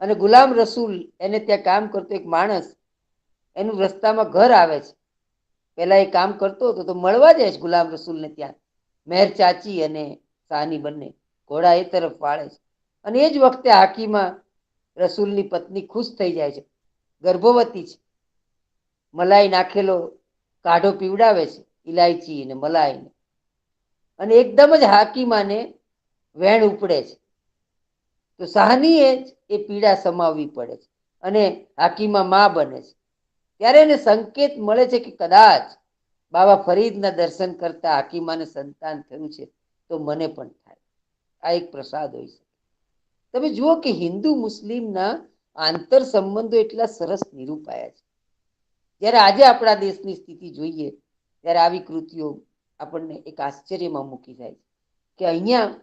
અને ગુલામ રસૂલ, એને ત્યાં કામ કરતો એક માણસ, એનું રસ્તામાં ઘર આવે છે. પેલા એ કામ કરતો હતો તો મળવા જાય છે ગુલામ રસૂલને ત્યાં. મેર ચાચી અને શાહની બંને ઘોડા એ તરફ વાળે છે. અને એ જ વખતે હાકીમાં રસૂલની પત્ની ખુશ થઈ જાય છે, ગર્ભવતી છે. મલાઈ નાખેલો કાઢો પીવડાવે છે, ઇલાયચી ને મલાઈ, અને એકદમ જ હાકીમાને વેણ ઉપડે છે. તો શાહનીએ જ એ પીડા સમાવવી પડે છે અને હાકીમા માં બને છે. ત્યારે એને સંકેત મળે છે કે કદાચ બાબા ફરીદના દર્શન કરતા હાકીમાને સંતાન થયું છે તો મને પણ થાય. આ એક પ્રસાદ હોય છે. તમે જુઓ કે હિન્દુ મુસ્લિમના આંતર સંબંધો એટલા સરસ નિરૂપાયા છે. જ્યારે આજે આપણા દેશની સ્થિતિ જોઈએ ત્યારે આવી કૃતિઓ આપણને એક આશ્ચર્યમાં મૂકી જાય છે કે અહીંયા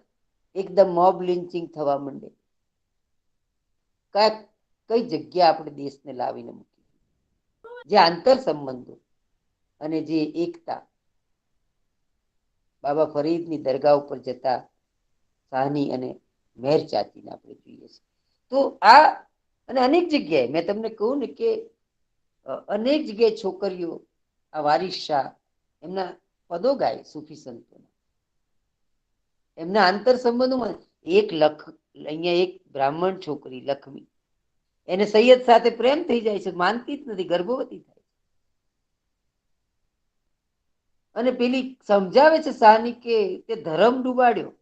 એકદમ મોબ લિન્ચિંગ થવા માંડે. કઈ જગ્યા આપણે દેશને લાવીને મૂકી, જે આંતર સંબંધો અને જે એકતા. બાબા ફરીદની દરગાહ ઉપર જતા શાહની અને મેર ચાચીને આપણે જોઈએ છીએ. તો આ અને અનેક જગ્યાએ મેં તમને કહું ને કે અનેક જગ્યાએ છોકરીઓ, આ વારિસ શાહ એમના પદો ગાય સૂફી સંતોના, એમના આંતર સંબંધોમાં. અહીંયા એક બ્રાહ્મણ છોકરી લક્ષ્મી, એને સૈયદ સાથે પ્રેમ થઈ જાય છે, માનતી જ નથી, ગર્ભવતી થાય. અને પેલી સમજાવે છે શાહની કે તે ધર્મ ડૂબાડ્યો.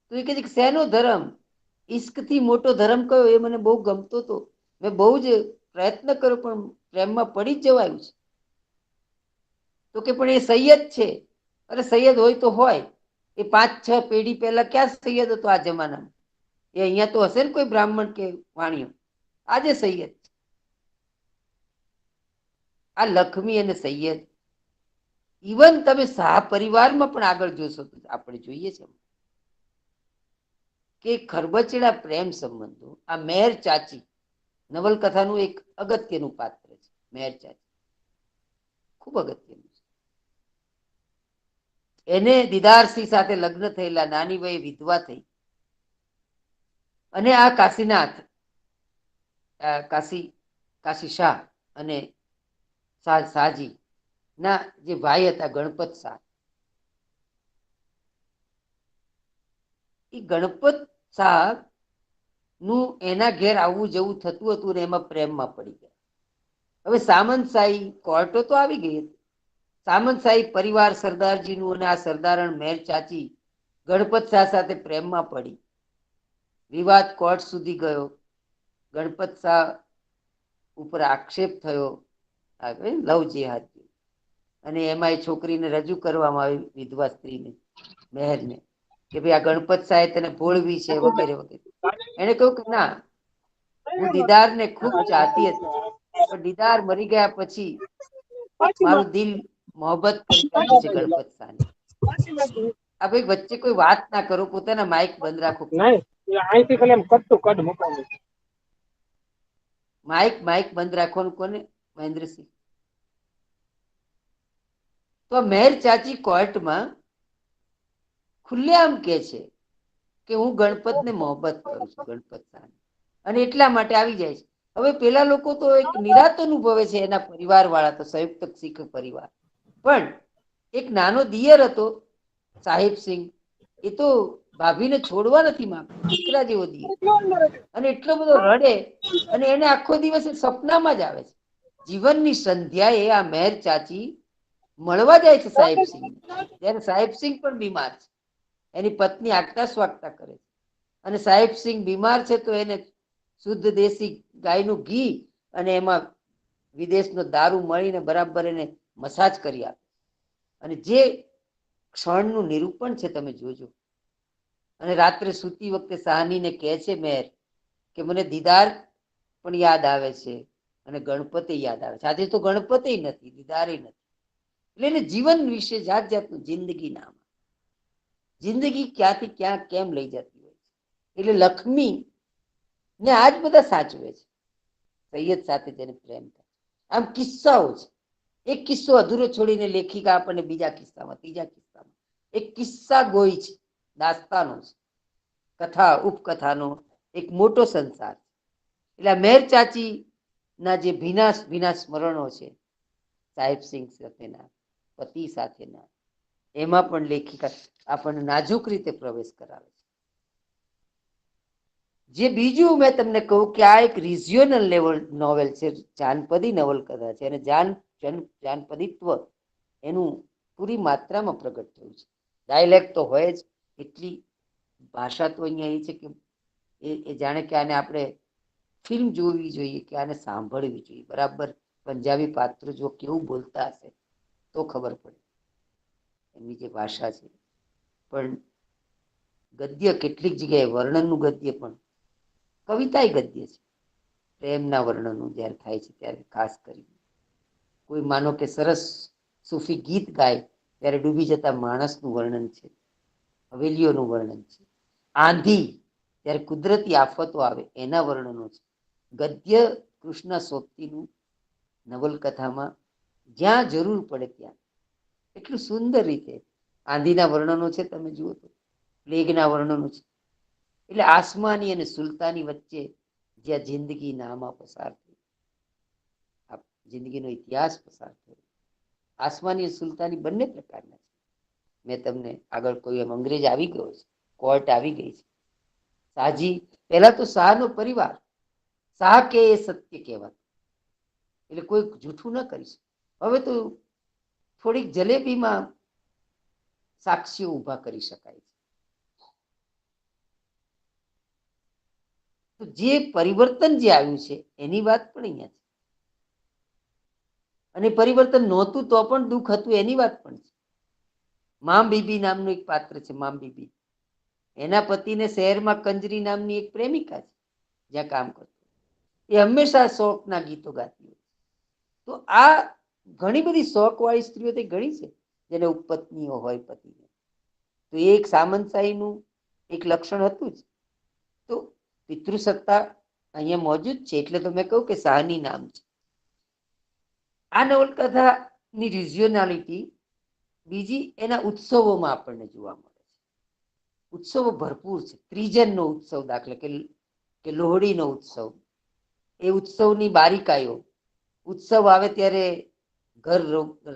તો એ કહે છે કે શેનો ધર્મ? ઈશ્કથી મોટો ધર્મ કયો? એ મને બહુ ગમતો હતો, મેં બહુ જ પ્રયત્ન કર્યો પણ પ્રેમમાં પડી જ જવાયું છે. તો કે પણ એ સૈયદ છે. અરે સૈયદ હોય તો હોય, એ 5-6 પેઢી પહેલા ક્યાં સૈયદ હતો આ જમાનામાં? એ અહીંયા તો હશે ને કોઈ બ્રાહ્મણ કે વાણિયો, આજે સૈયદ. આ લક્ષ્મી અને સૈયદ, ઇવન તમે શાહ પરિવારમાં પણ આગળ જોશો તો આપણે જોઈએ છે કે ખરબચડા પ્રેમ સંબંધો. આ મેર ચાચી નવલકથાનું એક અગત્યનું પાત્ર છે. મેર ચાચી ખૂબ અગત્યનું છે. એને દીદારસિંહ સાથે લગ્ન થયેલા, નાની વયે વિધવા થઈ. અને આ કાશીનાથ, કાશી શાહ અને શાહજી ના જે ભાઈ હતા ગણપત શાહ, એ ગણપત શાહ નું એના ઘેર આવવું જવું થતું હતું ને એમાં પ્રેમમાં પડી ગયા. હવે સામંતશાહી કોર્ટો તો આવી ગઈ હતી. સામંતશાહી પરિવાર સરદારજીનું અને આ સરદારણ મેર ચાચી ગણપત શાહ સાથે પ્રેમમાં પડી. વિવાદ કોર્ટ સુધી ગયો. ગણપત શાહ ઉપર આક્ષેપ થયો લવ જેહાદ, અને એમાં એ છોકરીને રજૂ કરવામાં આવી, વિધવા સ્ત્રીને, મહેરને, કે ભાઈ આ ગણપત સાહેબ તને ભોળવી છે વગેરે વગેરે. એને કહ્યું કે ના, હું દીદારને ખૂબ ચાહતી હતી, પણ દીદાર મરી ગયા પછી મારું દિલ મોહબ્બત કરી બેઠું છે ગણપત સાને. આ ભાઈ વચ્ચે કોઈ વાત ના કરો, પોતાના માઇક બંધ રાખો. માઇક બંધ રાખવાનું કોને? મહેન્દ્રસિંહ. તો મહેર ચાચી કોર્ટમાં ખુલ્લેઆમ કે છે કે હું ગણપતને મોહબ્બત કરું છું, ગણપત સાને, અને એટલા માટે આવી જાય છે. હવે પેલા લોકો તો એક નિરાત અનુભવે છે, એના પરિવાર વાળા તો સંયુક્ત શીખ પરિવાર, પણ એક નાનો દિયર હતો સાહેબ સિંહ, એ તો ભાભીને છોડવા નથી માંગતો, દીકરા જેવો દિયર, અને એટલો બધો રડે, અને એને આખો દિવસ સપનામાં જ આવે છે. જીવનની સંધ્યાએ આ મહેર ચાચી મળવા જાય છે સાહેબ સિંહને, ત્યારે સાહેબ સિંહ પણ બીમાર છે, એની પત્ની આગતા સ્વાગતા કરે છે, અને સાહેબ સિંહ બીમાર છે તો એને શુદ્ધ દેશી ગાયનું ઘી અને એમાં વિદેશનો દારૂ મળીને બરાબર એને મસાજ કરી આપે, અને જે ક્ષણનું નિરૂપણ છે તમે જોજો. અને રાત્રે સૂતી વખતે સાહનીને કહે છે મહેર કે મને દીદાર પણ યાદ આવે છે, અને ગણપતિ યાદ આવે છે. આજે તો ગણપતિ નથી, દીદારે નથી. એટલે એને જીવન વિશે જાત જાતનું, જિંદગી નામ, જિંદગી ક્યાંથી ક્યાં કેમ લઈ જતી હોય છે. એટલે લક્ષ્મી ને આજ બધા સાચવે છે, સૈયદ સાથે જેને પ્રેમ થાય. આમ કિસ્સાઓ છે. એક કિસ્સો અધૂરો છોડીને લેખિકા આપણને બીજા કિસ્સામાં, ત્રીજા કિસ્સામાં એક કિસ્સા ગોઈ છે, દાસ્તાનો છે, કથા ઉપકથાનો એક મોટો સંસાર. એટલે મહેર ચાચી ના જે ભીના સ્મરણો છે સાહેબ સિંહ સાથેના, પતિ સાથેના, એમાં પણ લેખિકા આપણને નાજુક રીતે પ્રવેશ કરાવે છે. જે બીજું મેં તમને કહું કે આ એક રિજિયોનલ લેવલ નોવેલ છે, જાનપદી નવલકથા છે, અને જાનપદિત્વ એનું પૂરી માત્રામાં પ્રગટ થયું છે. ડાયલેક્ટ તો હોય જ, એટલી ભાષા તો અહીંયા એ છે કે એ જાણે કે આને આપણે ફિલ્મ જોવી જોઈએ, કે આને સાંભળવી જોઈએ. બરાબર પંજાબી પાત્ર જો કેવું બોલતા હશે તો ખબર પડે એમની જે ભાષા છે. પણ ગદ્ય કેટલીક જગ્યાએ, વર્ણનનું ગદ્ય પણ, કવિતા ગદ્ય છે. પ્રેમના વર્ણનો જ્યારે થાય છે ત્યારે ખાસ કરીને, કોઈ માનો કે સરસ સૂફી ગીત ગાય ત્યારે ડૂબી જતા માણસનું વર્ણન છે, હવેલીઓનું વર્ણન છે, આંધી ત્યારે કુદરતી આફતો આવે એના વર્ણનો છે. ગદ્ય કૃષ્ણ સોબતીનું નવલકથામાં જ્યાં જરૂર પડે ત્યાં એટલું સુંદર રીતે આંધીના વર્ણનો છે, તમે જુઓ તો પ્લેગના વર્ણનો છે. એટલે આસમાની અને સુલતાની વચ્ચે જ્યાં જિંદગી નામાં પસાર થઈ, જિંદગીનો ઇતિહાસ પસાર થયો. આસમાની અને સુલતાની બંને પ્રકારના છે. મેં તમને આગળ કોઈ એમ અંગ્રેજ આવી ગયો છે, કોર્ટ આવી ગઈ છે. શાહજી, પહેલા તો શાહનો પરિવાર, શાહ કે એ સત્ય કહેવાય, એટલે કોઈ જૂઠું ન કરી શકે. હવે તો થોડીક જલેબીમાં સાક્ષીઓ ઊભા કરી શકાય છે. તો જે પરિવર્તન જે આવ્યું છે એની વાત પણ અહીંયા છે, અને પરિવર્તન નહોતું તો પણ દુઃખ હતું એની વાત પણ છે. મામ બીબી નામનું એક પાત્ર છે, મામ બીબી, એના પતિને શહેરમાં કંજરી નામની એક પ્રેમિકા છે જ્યાં કામ કરતો, એ હંમેશા શોકના ગીતો ગાતી હોય. તો આ ઘણી બધી શોક વાળી સ્ત્રીઓ તે ઘણી છે જેને ઉપપત્નીઓ હોય પતિને, તો એ એક સામંતશાહીનું એક લક્ષણ હતું જ. તો પિતૃસત્તા અહીંયા મોજૂદ છે, એટલે તો મેં કહું કે શાહની નામ છે. આ નવલકથાની રિજિયોનાલિટી બીજી એના ઉત્સવોમાં આપણને જોવા મળે છે. ઉત્સવો ભરપૂર છે. ત્રિજનનો ઉત્સવ દાખલા કે લોહડીનો ઉત્સવ, એ ઉત્સવની બારીકાઈઓ, ઉત્સવ આવે ત્યારે ઘર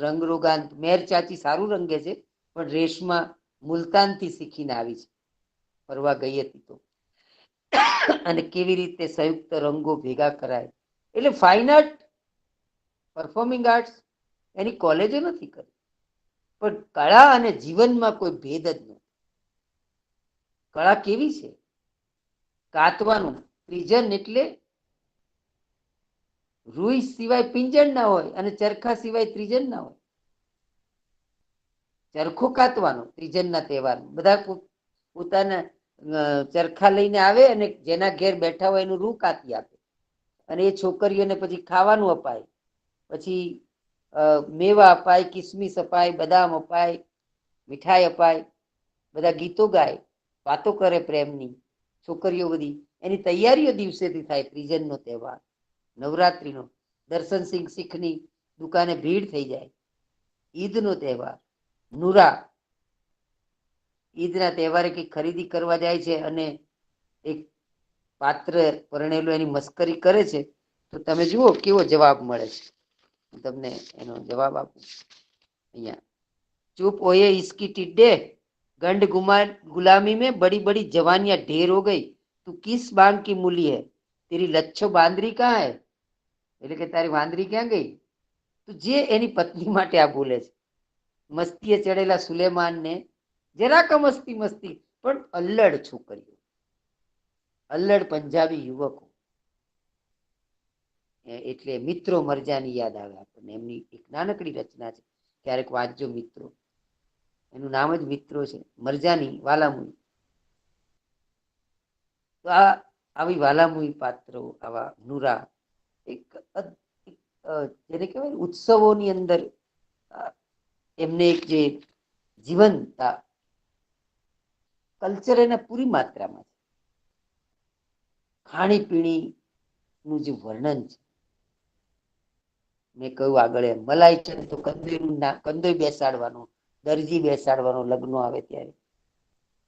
રંગરોગાન. મેર ચાચી સારું રંગે છે, પણ રેશમાં મુલતાનથી શીખીને આવી છે, ફરવા ગઈ હતી તો, અને કેવી રીતે સંયુક્ત રંગો ભેગા કરાય. એટલે ફાઇન આર્ટ, પરફોર્મિંગ આર્ટ્સ એની કોલેજો નથી કરી, પણ કળા અને જીવનમાં કોઈ ભેદ જ નથી. કળા કેવી છે? કાતવાનું. ત્રિજન એટલે રૂઈ સિવાય પિંજણ ના હોય અને ચરખા સિવાય ત્રિજન ના હોય. ચરખો કાતવાનો ત્રિજનના તહેવાર, બધા પોતાના ચરખા લઈને આવે અને જેના ઘેર બેઠા હોય એનું રૂ કાતી આપે, અને એ છોકરીઓને પછી ખાવાનું અપાય, પછી મેવા અપાય, કિસમિસ અપાય, બદામ અપાય, મીઠાઈ અપાય, બધા ગીતો ગાય, વાતો કરે પ્રેમની. છોકરીઓ બધી એની તૈયારીઓ દિવસેથી થાય. ત્રિજનનો તહેવાર, નવરાત્રીનો, દર્શનસિંહ શીખની દુકાને ભીડ થઈ જાય. ઈદનો તહેવાર, નુરા ઈદના તહેવારે કઈ ખરીદી કરવા જાય છે અને એક પાત્ર પરણેલું એની મસ્કરી કરે છે, તો તમે જુઓ કેવો જવાબ મળે છે. તમને એનો જવાબ આપું અહીંયા. चुप ओए इसकी टिड्डे, गंड गुलामी में बड़ी बड़ी जवानियां ढेर हो गई, તું किस बांग की मूली है, तेरी लच्छो बांदरी कहाँ है, એટલે કે તારી વાંદરી ક્યાં ગઈ. તો જે એની પત્ની માટે આ બોલે છે. મસ્તીએ ચડેલા સુલેમાન ને જરાક મસ્તી મસ્તી, પણ અલ્લડ છોકરીઓ, અલ્લડ પંજાબી યુવકો, એટલે મિત્રો મરજાની યાદ આવે આપણને. એમની એક નાનકડી રચના છે, ક્યારેક વાંચજો મિત્રો. એનું નામ જ મિત્રો છે, મરજાની વાલામુઈ. તો આ આવી વાલામુઈ પાત્રો, આવા નુરા, એક જેને કહેવાય ઉત્સવોની અંદર એમને એક જે જીવંતતા, કલ્ચર એને પૂરી માત્રામાં છે. ખાણીપીણી નું જે વર્ણન છે, મેં કહ્યું આગળ એમ, મલાઈ છે તો કંદોય બેસાડવાનો, દરજી બેસાડવાનો લગ્નો આવે ત્યારે,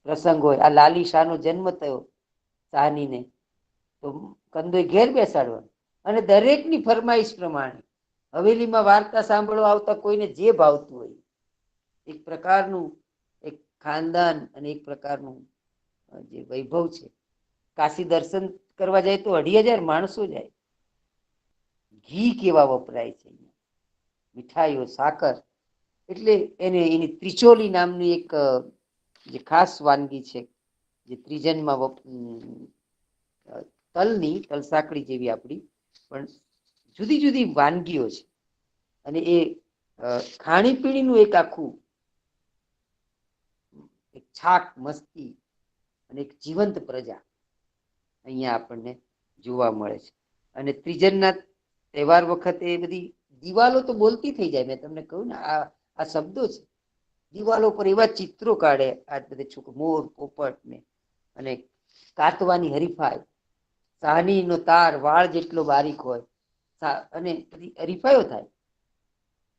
પ્રસંગ હોય. આ લાલી શાહનો જન્મ થયો શાહનીને, તો કંદોય ઘેર બેસાડવાનો, અને દરેકની ફરમાઈશ પ્રમાણે હવેલીમાં વાર્તા સાંભળવા આવતા કોઈને જે ભાવતું હોય, એક પ્રકારનું એક ખાનદાન અને એક પ્રકારનું જે વૈભવ છે. કાશી દર્શન કરવા જાય તો 2,500 માણસો જાય. ઘી કેવા વપરાય છે, મીઠાઈઓ, સાકર, એટલે એની ત્રિચોલી નામની એક જે ખાસ વાનગી છે, જે ત્રિજનમાં તલની તલસાકડી જેવી આપણી પણ જુદી જુદી વાનગીઓ છે. અને એ ખાણીપીણીનું એક આખું એક છાક, મસ્તી અને એક જીવંત પ્રજા અહીંયા આપણને જોવા મળે છે. અને ત્રિજનના તહેવાર વખતે એ બધી દિવાલો તો બોલતી થઈ જાય. મેં તમને કહ્યું ને, આ શબ્દો છે. દિવાલો પર એવા ચિત્રો કાઢે આ બધે મોર, પોપટ ને, અને કાતવાની હરીફાઈ, સાહનીનો તાર વાળ જેટલો બારીક હોય, અને બધી હરીફાઈઓ થાય.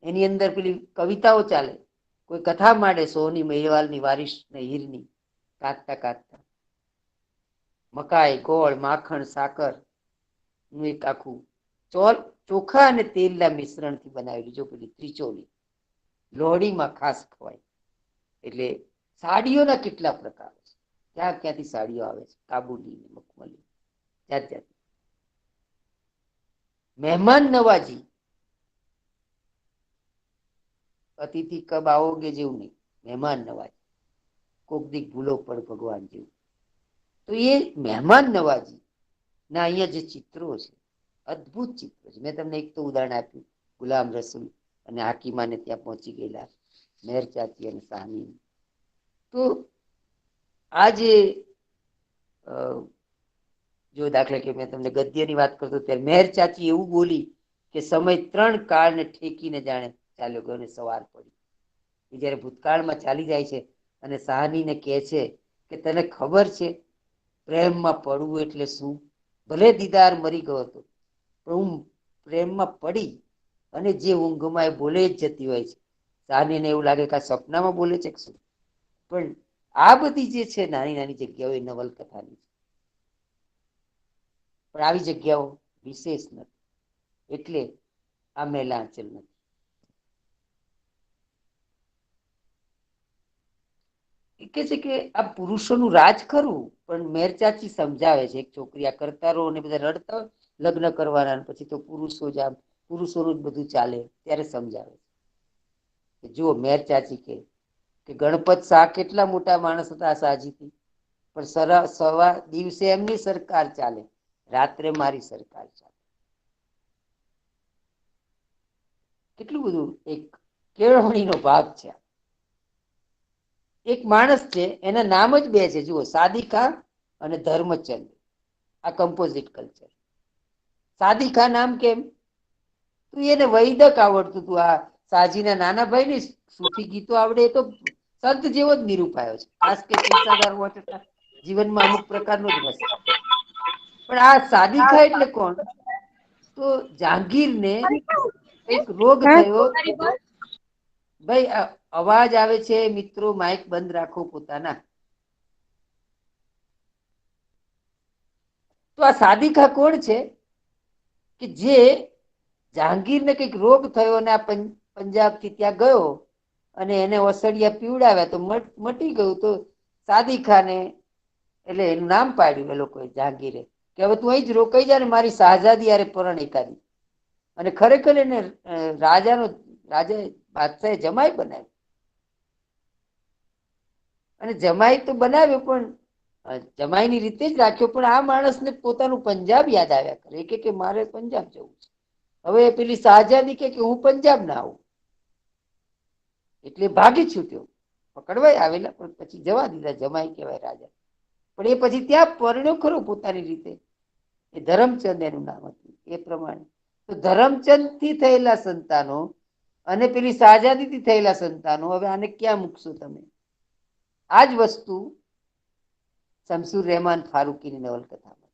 એની અંદર પેલી કવિતાઓ ચાલે, કોઈ કથા માંડે સોની મહિવાલની વારિશ ને હીરની, કાતતા કાતતા. મકાઈ, ગોળ, માખણ, સાકર નું એક આખું ચોખા અને તેલના મિશ્રણથી બનાવેલી જો પેલી ત્રિચોલી લોહડીમાં ખાસ ખવાય. એટલે સાડીઓના કેટલા પ્રકાર છે, ક્યાં ક્યાંથી સાડીઓ આવે છે, કાબુલી, મખમલી, જાત જાત. મહેમાન નવાજી, અતિથિ કબ आओगे જેવું નહીં, મહેમાન નવાજી, કોક દી ભૂલો પણ ભગવાન જેવું. તો એ મહેમાન નવાજી ના અહીંયા જે ચિત્રો છે, અદ્ભુત ચિત્રો છે. મેં તમને એક તો ઉદાહરણ આપ્યું, ગુલામ રસૂલ અને હાકીમાને ત્યાં પહોંચી ગયેલા મેર ચાચી અને સાહની. તો આ જે જો દાખલા કે મેં તમને ગદ્યની વાત કરતો ત્યારે મેર ચાચી એવું બોલી કે સમય 3 કાળને ઠેકીને જાણે ચાલ્યો ગયો ને સવાર પડી. એ જયારે ભૂતકાળમાં ચાલી જાય છે અને સાહનીને કહે છે કે તને ખબર છે પ્રેમમાં પડવું એટલે શું? ભલે દીદાર મરી ગયો હતો, પણ હું પ્રેમમાં પડી, અને જે ઊંઘમાં એ બોલે જ જતી હોય છે. સાહનીને એવું લાગે કે આ સપનામાં બોલે છે કે શું? પણ આ બધી જે છે નાની નાની જગ્યાઓ એ નવલકથાની, પણ આવી જગ્યાઓ વિશેષ નથી, એટલે આ મેલાંચલ નથી. કે છે કે આ પુરુષોનું રાજ ખરું, પણ મેરચાચી સમજાવે છે એક છોકરી આ કરતા રહો અને બધા રડતા હોય લગ્ન કરવાના, પછી તો પુરુષોનું જ બધું ચાલે, ત્યારે સમજાવે છે. જુઓ મેરચાચી કે ગણપત શાહ કેટલા મોટા માણસ હતા સાજીથી, પણ સવા દિવસે એમની સરકાર ચાલે, રાત્રે મારી સરકાર ચાલે. કેટલું બધું એક કેળવણીનો ભાગ છે. એક માણસ છે, એના નામ જ બે છે, જુઓ, સાદિકા અને ધર્મચંદ. આ કમ્પોઝિટ કલ્ચર. સાદિકા નામ કેમ? તો એને વૈદક આવડતું હતું. આ સાજીના નાના ભાઈ ને સૂફી ગીતો આવડે, એ તો સંત જેવો જ નિરૂપાયો છે. ખાસ કે પેશાદાર હોવા છતાં જીવનમાં અમુક પ્રકારનો જ રસ. પણ આ સાદિકા એટલે કોણ? તો જહાંગીરને એક રોગ થયો. ભાઈ અવાજ આવે છે મિત્રો, માઇક બંધ રાખો પોતાના. તો આ સાદિકા કોણ છે? કે જે જહાંગીરને કઈક રોગ થયો અને આ પંજાબ થી ત્યાં ગયો અને એને ઓસડિયા પીવડાવ્યા તો મટી ગયું. તો સાદિકાને એટલે એનું નામ પાડ્યું એ લોકોએ, જહાંગીરે, કે હવે તું અહીં જ રોકાઈ જા ને મારી શાહઝાદી યારે પરણી કાઢી. અને ખરેખર એને રાજા બાદશાહે જમાઈ બનાવ્યો. અને જમાઈ તો બનાવ્યો, પણ જમાઈની રીતે જ રાખ્યો. પણ આ માણસને પોતાનું પંજાબ યાદ આવ્યા કરે. કે મારે પંજાબ જવું છે. હવે પેલી શાહજાદી કે હું પંજાબ ના આવું. એટલે ભાગી છૂટ્યો. પકડવાય આવેલા, પણ પછી જવા દીધા. જમાઈ કહેવાય રાજા. પણ એ પછી ત્યાં પરણ્યો ખરો પોતાની રીતે. એ ધરમચંદ એનું નામ હતું. એ પ્રમાણે તો ધરમચંદ થી થયેલા સંતાનો અને પેલી શાહજાદી થી થયેલા સંતાનો, હવે આને ક્યાં મૂકશો તમે? આજ વસ્તુ શમસુર રહેમાન ફારૂકીની નવલકથામાં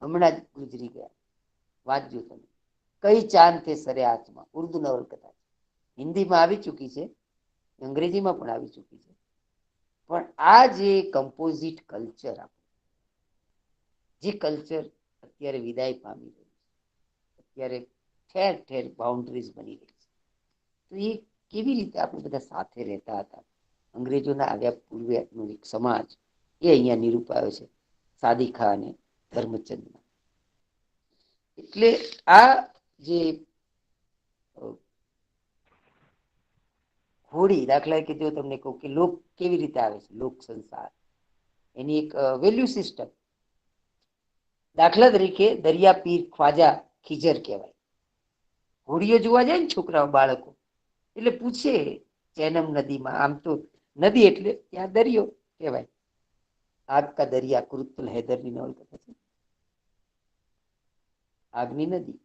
હમણાં જ ગુજરી ગયા. વાંચજો તમે. કઈ ચાંદ થે સરે આસમાં, ઉર્દુ નવલકથા. હિન્દીમાં આવી ચૂકી છે, અંગ્રેજીમાં પણ આવી ચૂકી છે. પણ આ જે કમ્પોઝિટ કલ્ચર, જે કલ્ચર અત્યારે વિદાય પામી રહ્યું છે, અત્યારે ઠેર ઠેર બાઉન્ડ્રીઝ બની રહી છે. તો એ કેવી રીતે આપણે બધા સાથે રહેતા હતા, અંગ્રેજોના આવ્યા પૂર્વેનો એક સમાજ, એ અહીંયા નિરૂપાયો છે સાદિકા અને ધર્મચંદમાં. એટલે આ જે હોડી, દાખલા કે જો તમને કહું કે લોક કેવી રીતે આવે છે, લોક સંસાર, એની એક વેલ્યુ સિસ્ટમ. દાખલા તરીકે દરિયા પીર ખ્વાજા ખીજર કહેવાય. હોડીઓ જોવા જાય ને છોકરાઓ, બાળકો, એટલે પૂછે ચેનમ નદીમાં, આમ તો નદી એટલે ત્યાં દરિયો કહેવાય. આગ કા દરિયા, કુરુત્તુલ હૈદરની નવલકથા છે. આગની નદી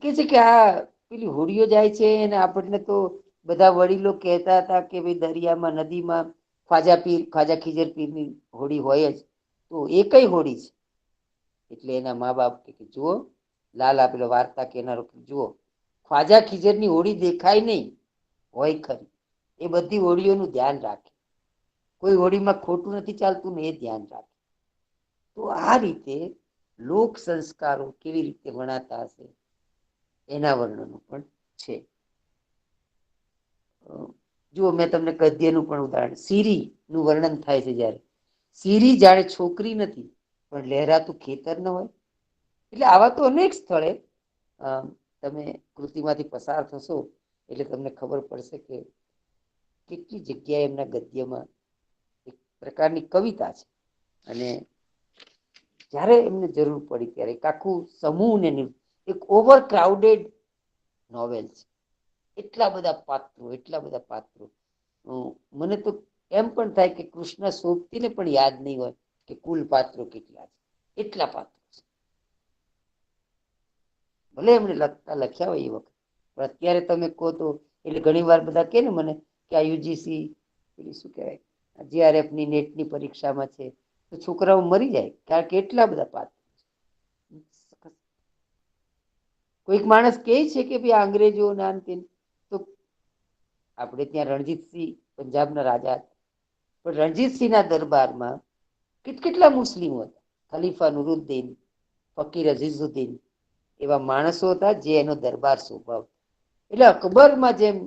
કે છે કે આ પેલી હોડીઓ જાય છે, અને આપણને તો બધા વડીલો કહેતા હતા કે ભાઈ દરિયામાં, નદીમાં ખ્વાજા ખીજર પીરની હોડી હોય જ. તો એ કઈ હોડી છે? એટલે એના મા બાપ કે જુઓ, લાલ આપેલો વાર્તા કેનારો, જુઓ, ખ્વાજા ખીજરની હોડી દેખાય નહીં, હોય ખરી. એ બધી હોડીઓનું ધ્યાન રાખે. કોઈ હોડીમાં ખોટું નથી ચાલતું ને, એ ધ્યાન રાખે. તો આ રીતે લોક સંસ્કારો કેવી રીતે વણાતા હશે, એના વર્ણનો પણ છે. જુઓ, મેં તમને ગદ્યનું પણ ઉદાહરણ, સીરી નું વર્ણન થાય છે. જ્યારે સીરી જાણે છોકરી નથી, પણ લહેરાતું ખેતર ન હોય. એટલે આવા તો અનેક સ્થળે તમે કૃતિમાંથી પસાર થશો એટલે તમને ખબર પડશે કે કેટલી જગ્યાએ એમના ગદ્યમાં એક પ્રકારની કવિતા છે. અને જ્યારે એમને જરૂર પડી ત્યારે એક આખું સમૂહને, એક ઓવર ક્રાઉડેડ નોવેલ છે. એટલા બધા પાત્રો. મને તો એમ પણ થાય કે કૃષ્ણ સોબતીને પણ યાદ નહીં હોય કે કુલ પાત્રો કેટલા છે. એટલા પાત્રો છે. ભલે એમને લખ્યા હોય એ વખત, પણ અત્યારે તમે કહો તો, એટલે ઘણી વાર બધા કે ને મને કે આ યુજીસી શું કહેવાય, જીઆરએફની નેટની પરીક્ષામાં છે, તો છોકરાઓ મરી જાય, કારણ કે એટલા બધા પાત્રો. કોઈક માણસ કહે છે કે ભાઈ અંગ્રેજો ના, તો આપણે ત્યાં રણજીતસિંહ પંજાબના રાજા હતા, પણ રણજીતસિંહના દરબારમાં કેટલા મુસ્લિમો હતા. ખલીફા નુરુદ્દીન, ફકીર અઝીઝુદ્દીન, એવા માણસો હતા જે એનો દરબાર શોભાવતા. એટલે અકબરમાં જેમ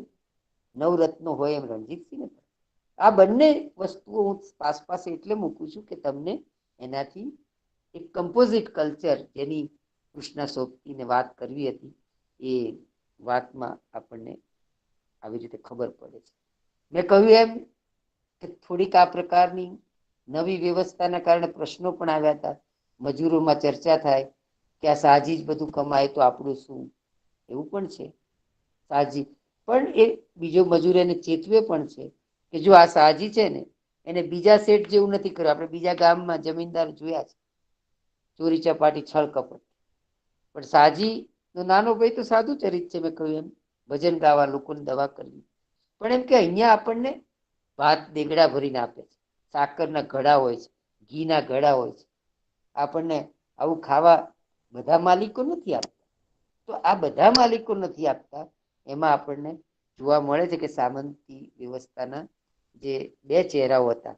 નવરત્નો હોય, એમ રણજીતસિંહ. આ બંને વસ્તુઓ હું આસપાસ એટલે મૂકું છું કે તમને એનાથી એક કમ્પોઝિટ કલ્ચર, જેની કૃષ્ણ સોબતીને વાત કરવી હતી, એ વાતમાં આપણને આવી રીતે ખબર પડે છે. મેં કહ્યું એમ કે થોડીક આ પ્રકારની નવી વ્યવસ્થાના કારણે પ્રશ્નો પણ આવ્યા હતા. મજૂરોમાં ચર્ચા થાય કે આ સાજી જ બધું કમાય તો આપણું શું? એવું પણ છે. સાજી પણ એ બીજો મજૂર એને ચેતવે પણ છે કે જો આ સાજી છે ને એને બીજા શેઠ જેવું નથી કર્યું. આપણે બીજા ગામમાં જમીનદાર જોયા છે, ચોરી ચપાટી છળ કપટ, પણ સાજી નાનો ભાઈ તો સાદું ચરિત છે. મેં કહ્યું એમ ભજન ગાવા, લોકોને દવા કરવી. પણ એમ કે અહીંયા આપણને ભાત દેગડા ભરીને આપે છે, સાકરના ઘડા હોય છે, ઘીના ઘડા હોય છે. આપણને આવું ખાવા બધા માલિકો નથી આપતા. તો આ બધા માલિકો નથી આપતા, એમાં આપણને જોવા મળે છે કે સામંતી વ્યવસ્થાના જે બે ચહેરાઓ હતા.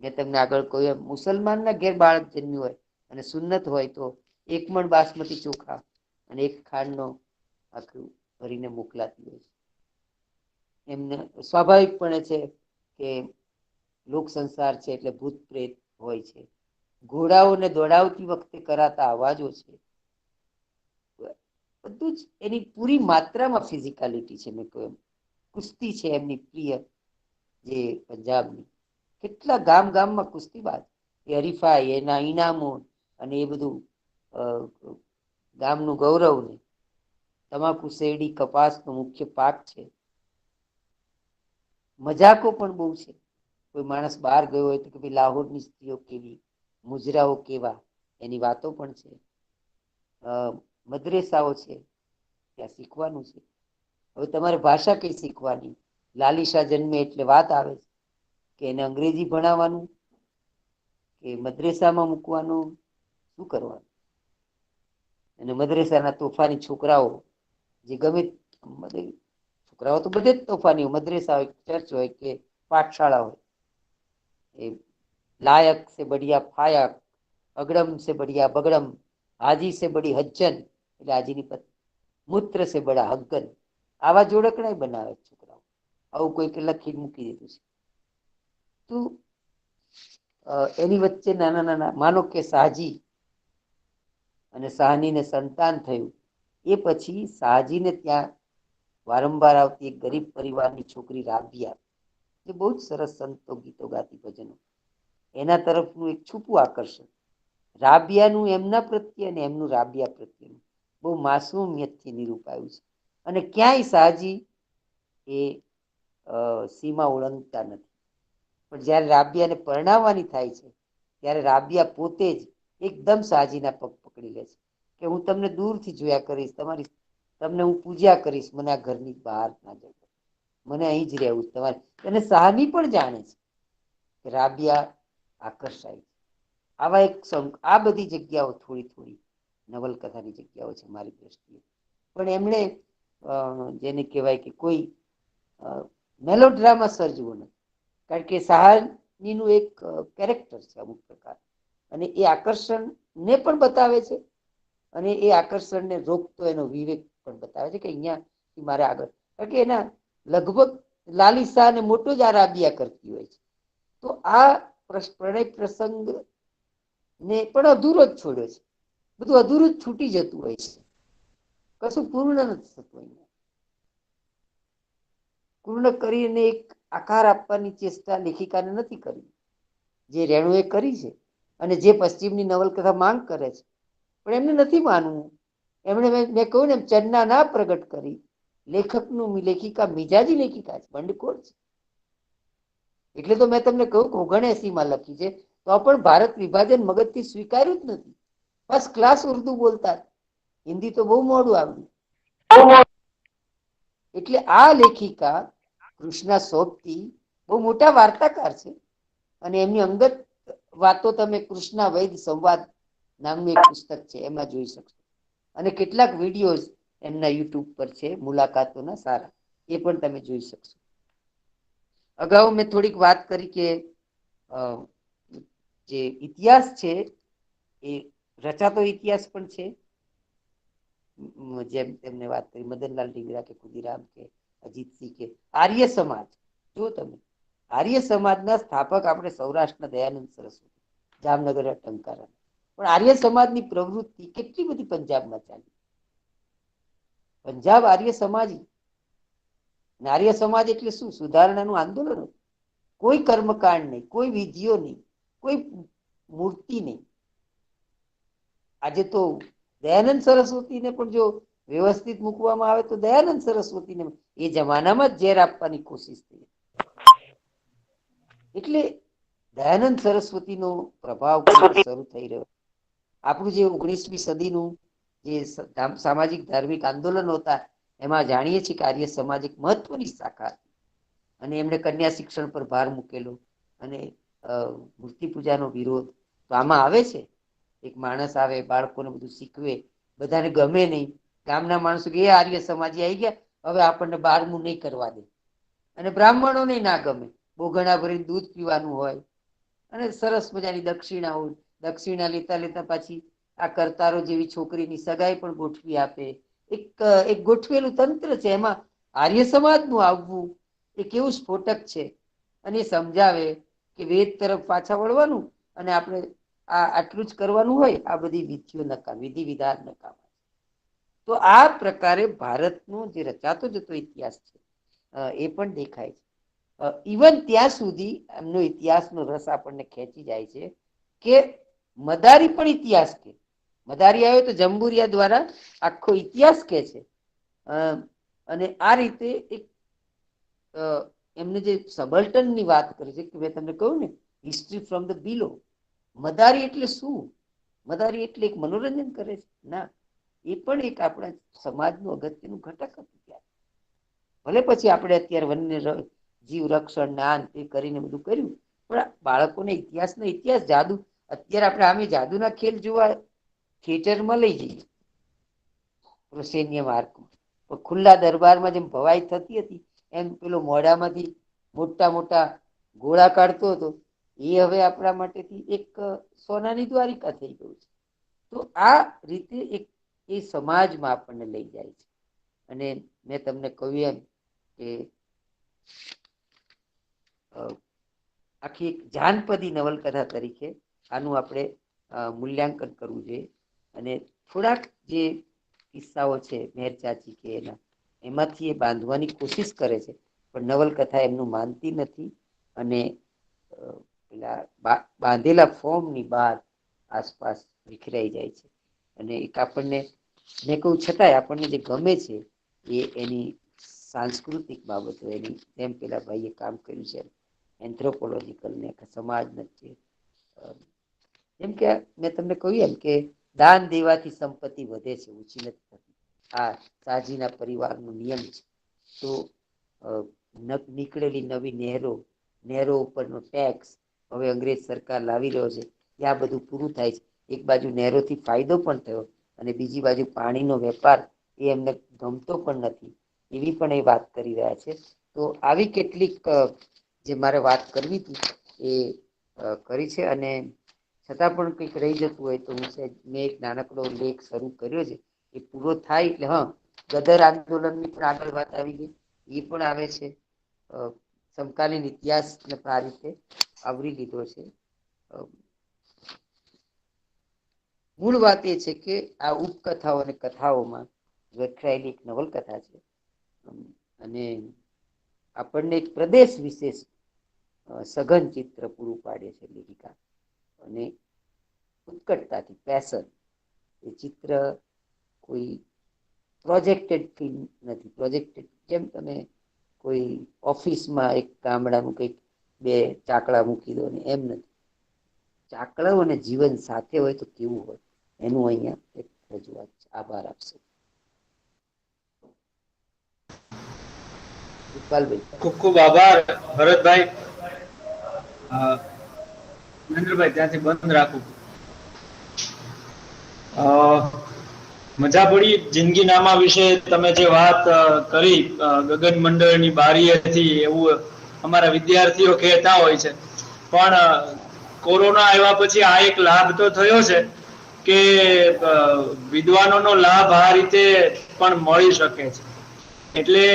મેં તમને આગળ કહ્યું, મુસલમાનના ઘેર બાળક જન્મ્યું હોય અને સુન્નત હોય તો એક મણ બાસમતી ચોખા અને એક ખાંડનો આખું ભરીને મોકલાતી હોય છે. એમને સ્વાભાવિકપણે છે કે લોક સંસાર છે એટલે ભૂત પ્રેત હોય છે. ઘોડાઓને દોડાવતી વખતે કરાતા અવાજો છે, બધું જ એની પૂરી માત્રામાં ફિઝિકાલિટી છે. મેં કહ્યું કુસ્તી છે એમની પ્રિય, જે પંજાબની કેટલા ગામ ગામમાં કુસ્તીબાજ, એ હરીફાઈ, એના ઇનામો અને એ બધું ગામનું ગૌરવ ને. તમાકુ, શેરડી, કપાસનો મુખ્ય પાક છે. મજાકો પણ બહુ છે. કોઈ માણસ બહાર ગયો હોય તો કે ભાઈ લાહોરની સ્ત્રીઓ કેવી, મુજરાઓ કેવા, એની વાતો પણ છે. મદ્રેસાઓ છે, ત્યાં શીખવાનું છે. હવે તમારે ભાષા કઈ શીખવાની? લાલીશા જન્મે એટલે વાત આવે છે કે એને અંગ્રેજી ભણાવવાનું કે મદ્રેસામાં મૂકવાનું, શું કરવાનું? અને મદ્રેસાના તોફાની છોકરાઓ જે ગમે, છોકરાઓ તો બધે જ તોફાની, મદ્રેસા હોય, ચર્ચ હોય કે પાઠશાળા હોય. એ લાયક સે બઢિયા ફાયક, અગડમ સે બઢિયા બગડમ, હાજી સે બડી હજ્જન, એટલે હાજીની પત્ની, મૂત્ર સે બડા હગ્ગન. આવા જોડકણાય બનાવે છોકરાઓ. આવું કોઈક લખી મૂકી દીધું છે. તો એની વચ્ચે નાના નાના, માનો કે સાજી અને શાહનીને સંતાન થયું, એ પછી શાહજીને ત્યાં વારંવાર આવતી એક ગરીબ પરિવારની છોકરી રાબિયા, જે બહુ જ સરસ સંતો ગીતો ગાતી, ભજનો, એના તરફનું એક છૂપું આકર્ષણ. રાબિયાનું એમના પ્રત્યે અને એમનું રાબિયા પ્રત્યેનું બહુ માસૂમિયતથી નિરૂપાયું છે. અને ક્યાંય શાહજી એ સીમા ઓળંગતા નથી. પણ જ્યારે રાબિયાને પરણાવવાની થાય છે ત્યારે રાબિયા પોતે જ એકદમ શાહજીના પગ પકડી લે છે કે હું તમને દૂરથી જોયા કરીશ, તમને હું પૂજા કરીશ, મને આ ઘરની બહાર ના જવું, મને અહીં જ રહેવું તમારે. અને શાહની પણ જાણે છે કે રાબિયા આકર્ષાય. આવા એક આ બધી જગ્યાઓ થોડી થોડી નવલકથાની જગ્યાઓ છે મારી દ્રષ્ટિએ. પણ એમણે જેને કહેવાય કે કોઈ મેલોડ્રામા સર્જવો નથી. કારણ કે શાહનીનું એક કેરેક્ટર છે અમુક પ્રકાર, અને એ આકર્ષણને પણ બતાવે છે અને એ આકર્ષણને રોકતો એનો વિવેક પણ બતાવે છે કે અહીંયા મારે આગળ. કારણ કે એના લગભગ લાલિસા અને મોટો જ આ રાબિયા કરતી હોય છે. તો આ પ્રણય પ્રસંગ ને પણ અધૂરો જ છોડ્યો છે. બધું અધૂરું જ છૂટી જતું હોય છે, કશું પૂર્ણ નથી થતું. અહીંયા પૂર્ણ કરીને એક આકાર આપવાની ચેષ્ટા લેખિકાને નથી કરી, જે રેણુએ કરી છે અને જે પશ્ચિમની નવલકથા માંગ કરે છે. પણ એમને નથી માનવું. એમણે મેં કહ્યું ને એમ ચંદા ના પ્રગટ કરી. લેખકનું લેખિકા મિજાજી લેખિકા છે, બંડખોર છે. એટલે તો મેં તમને કહ્યું કે 79 લખી છે, તો પણ ભારત વિભાજન મગજથી સ્વીકાર્યું જ નથી. ફર્સ્ટ ક્લાસ ઉર્દુ બોલતા, હિન્દી તો બહુ મોડું આવ્યું. એટલે આ લેખિકા કૃષ્ણા સોબતી બહુ મોટા વાર્તાકાર છે. અને એમની અંગત વાતો તમે કૃષ્ણા વૈદ સંવાદ નામનું એક પુસ્તક છે એમાં જોઈ શકશો. અને કેટલાક વિડીયોઝ એમના યુટ્યુબ પર છે, મુલાકાતોના સારા, એ પણ તમે જોઈ શકશો. અગાઉ મેં થોડીક વાત કરી કે જે ઇતિહાસ છે એ રચાતો ઇતિહાસ પણ છે. જેમ તેમને વાત કરી મદનલાલ ડીંગરા કે ખુદીરામ કે અજીતસિંહ કે આર્ય સમાજ. જો તમે આર્ય સમાજના સ્થાપક આપણે સૌરાષ્ટ્રના દયાનંદ સરસ્વતી, જામનગર ટંકારા, પણ આર્ય સમાજની પ્રવૃત્તિ કેટલી બધી પંજાબમાં ચાલી. પંજાબ આર્ય સમાજ, આર્ય સમાજ એટલે શું? સુધારણાનું આંદોલન. કોઈ કર્મકાંડ નહીં, કોઈ વિધિઓ નહીં, કોઈ મૂર્તિ નહીં. આજે તો દયાનંદ સરસ્વતીને પણ જો વ્યવસ્થિત મૂકવામાં આવે તો દયાનંદ સરસ્વતીને એ જમાનામાં જ ઝેર આપવાની કોશિશ થઈ. એટલે દયાનંદ સરસ્વતીનો પ્રભાવ શરૂ થઈ રહ્યો. આપણું જે 19મી સદીનું જે સામાજિક ધાર્મિક આંદોલનો હતા એમાં જાણીએ છીએ કે આર્ય સમાજ એક મહત્વની શાખા હતી અને એમણે કન્યા શિક્ષણ પર ભાર મૂકેલો અને મૂર્તિ પૂજાનો વિરોધ. તો આમાં આવે છે એક માણસ આવે, બાળકોને બધું શીખવે, બધાને ગમે નહીં, ગામના માણસો કે આર્ય સમાજી આવી ગયા, હવે આપણને 12મું નહીં કરવા દે. અને બ્રાહ્મણોને ના ગમે, બહુ ઘણા ભરીને દૂધ પીવાનું હોય અને સરસ મજાની દક્ષિણા હોય. દક્ષિણા લેતા લેતા પાછી આ કરતારો જેવી છોકરીની સગાઈ પણ ગોઠવી આપે. એક ગોઠવેલું તંત્ર છે. એમાં આર્ય સમાજનું આવવું એ કેવું સ્ફોટક છે. અને સમજાવે કે વેદ તરફ પાછા વળવાનું અને આપણે આટલું જ કરવાનું હોય. આ બધી વિધિઓ નકામ, વિધિ વિધાન નકામ. તો આ પ્રકારે ભારતનો જે રચાતો જતો ઇતિહાસ છે એ પણ દેખાય છે. ઇવન ત્યાં સુધી એમનો ઇતિહાસનો રસ આપણને ખેંચી જાય છે કે મદારી પણ ઇતિહાસ કે મદારી આવ્યો તો જંબુરિયા દ્વારા આખો ઇતિહાસ કે છે. અને આ રીતે એક એમને જે સબલ્ટન ની વાત કરી છે કે મેં તમને કહ્યું ને, હિસ્ટ્રી ફ્રોમ ધ બિલો. મદારી એટલે શું? મદારી એટલે એક મનોરંજન કરે છે? ના, એ પણ એક આપણા સમાજનું અગત્યનું ઘટક હતું. ભલે પછી આપણે અત્યારે વન્ય જીવ રક્ષણ જ્ઞાન એ કરીને બધું કર્યું, પણ બાળકોને ઇતિહાસનો ઇતિહાસ જાદુ. અત્યારે આપણે આમે જાદુના ખેલ જોવા થિયેટરમાં લઈ જઈએ, પ્રોસેનિયમ આર્કમાં, ખુલ્લા દરબારમાં જેમ ભવાઈ થતી હતી એમ પેલો મોઢામાંથી મોટા મોટા ગોળા કાઢતો હતો. એ હવે આપણા માટેથી એક સોનાની દ્વારિકા થઈ ગયું છે. તો આ રીતે એક એ સમાજમાં આપણને લઈ જાય છે. અને મેં તમને કહ્યું એમ કે આખી એક જાનપદી નવલકથા તરીકે આનું આપણે મૂલ્યાંકન કરવું જોઈએ. અને થોડાક જે કિસ્સાઓ છે મેર ચાચી કે એમાંથી એ બાંધવાની કોશિશ કરે છે, પણ નવલકથા એમનું માનતી નથી અને પેલા બાંધેલા ફોર્મની બહાર આસપાસ વિખરાઈ જાય છે. અને એક આપણને મેં કહું છતાંય આપણને જે ગમે છે એ એની સાંસ્કૃતિક બાબતો, એની જેમ પેલા ભાઈએ કામ કર્યું છે એન્થ્રોપોલોજીકલ ને સમાજ નથી. જેમ કે મેં તમને કહ્યું એમ કે દાન દેવાથી સંપત્તિ વધે છે, ઓછી નથી થતી. આ સાજીના પરિવારનો નિયમ છે. તો નીકળેલી નવી નહેરો ઉપરનો ટેક્સ હવે અંગ્રેજ સરકાર લાવી રહ્યો છે. ત્યાં બધું પૂરું થાય છે. એક બાજુ નહેરોથી ફાયદો પણ થયો અને બીજી બાજુ પાણીનો વેપાર એ એમને ગમતો પણ નથી, એવી પણ એ વાત કરી રહ્યા છે. તો આવી કેટલીક જે મારે વાત કરવી હતી એ કરી છે. અને છતાં પણ કંઈક રહી જતું હોય તો મેં એક નાનકડો લેખ શરૂ કર્યો છે, એ પૂરો થાય એટલે ગદર આંદોલનની પણ આગળ વાત આવી ગઈ, એ પણ આવે છે. સમકાલીન ઇતિહાસને આ રીતે આવરી લીધો છે. મૂળ વાત એ છે કે આ ઉપકથાઓ અને કથાઓમાં વખરાયેલી એક નવલકથા છે અને આપણને એક પ્રદેશ વિશેષ સઘન ચિત્ર પૂરું પાડે છે લેખિકા. અને ઉત્કટતાથી પેશન, એ ચિત્ર કોઈ પ્રોજેક્ટેડ ફિલ્મ નથી. પ્રોજેક્ટેડ જેમ તમે કોઈ ઓફિસમાં એક ગામડાનું કંઈક બે ચાકડા મૂકી દો ને, એમ નથી. ચાકડાઓ અને જીવન સાથે હોય તો કેવું હોય, એનું અહીંયા એક રજૂઆત છે. આભાર આપશો. ખૂબ ખૂબ આભાર ભરતભાઈ. મહેન્દ્રભાઈ ત્યાંથી બંધ રાખું. મજા પડી જિંદગીનામા વિશે તમે જે વાત કરી, ગગન મંડળની બારીએથી, એવું અમારા વિદ્યાર્થીઓ કહેતા હોય છે. પણ કોરોના આવ્યા પછી આ એક લાભ તો થયો છે કે વિદ્વાનોનો લાભ આ રીતે પણ મળી શકે છે. એટલે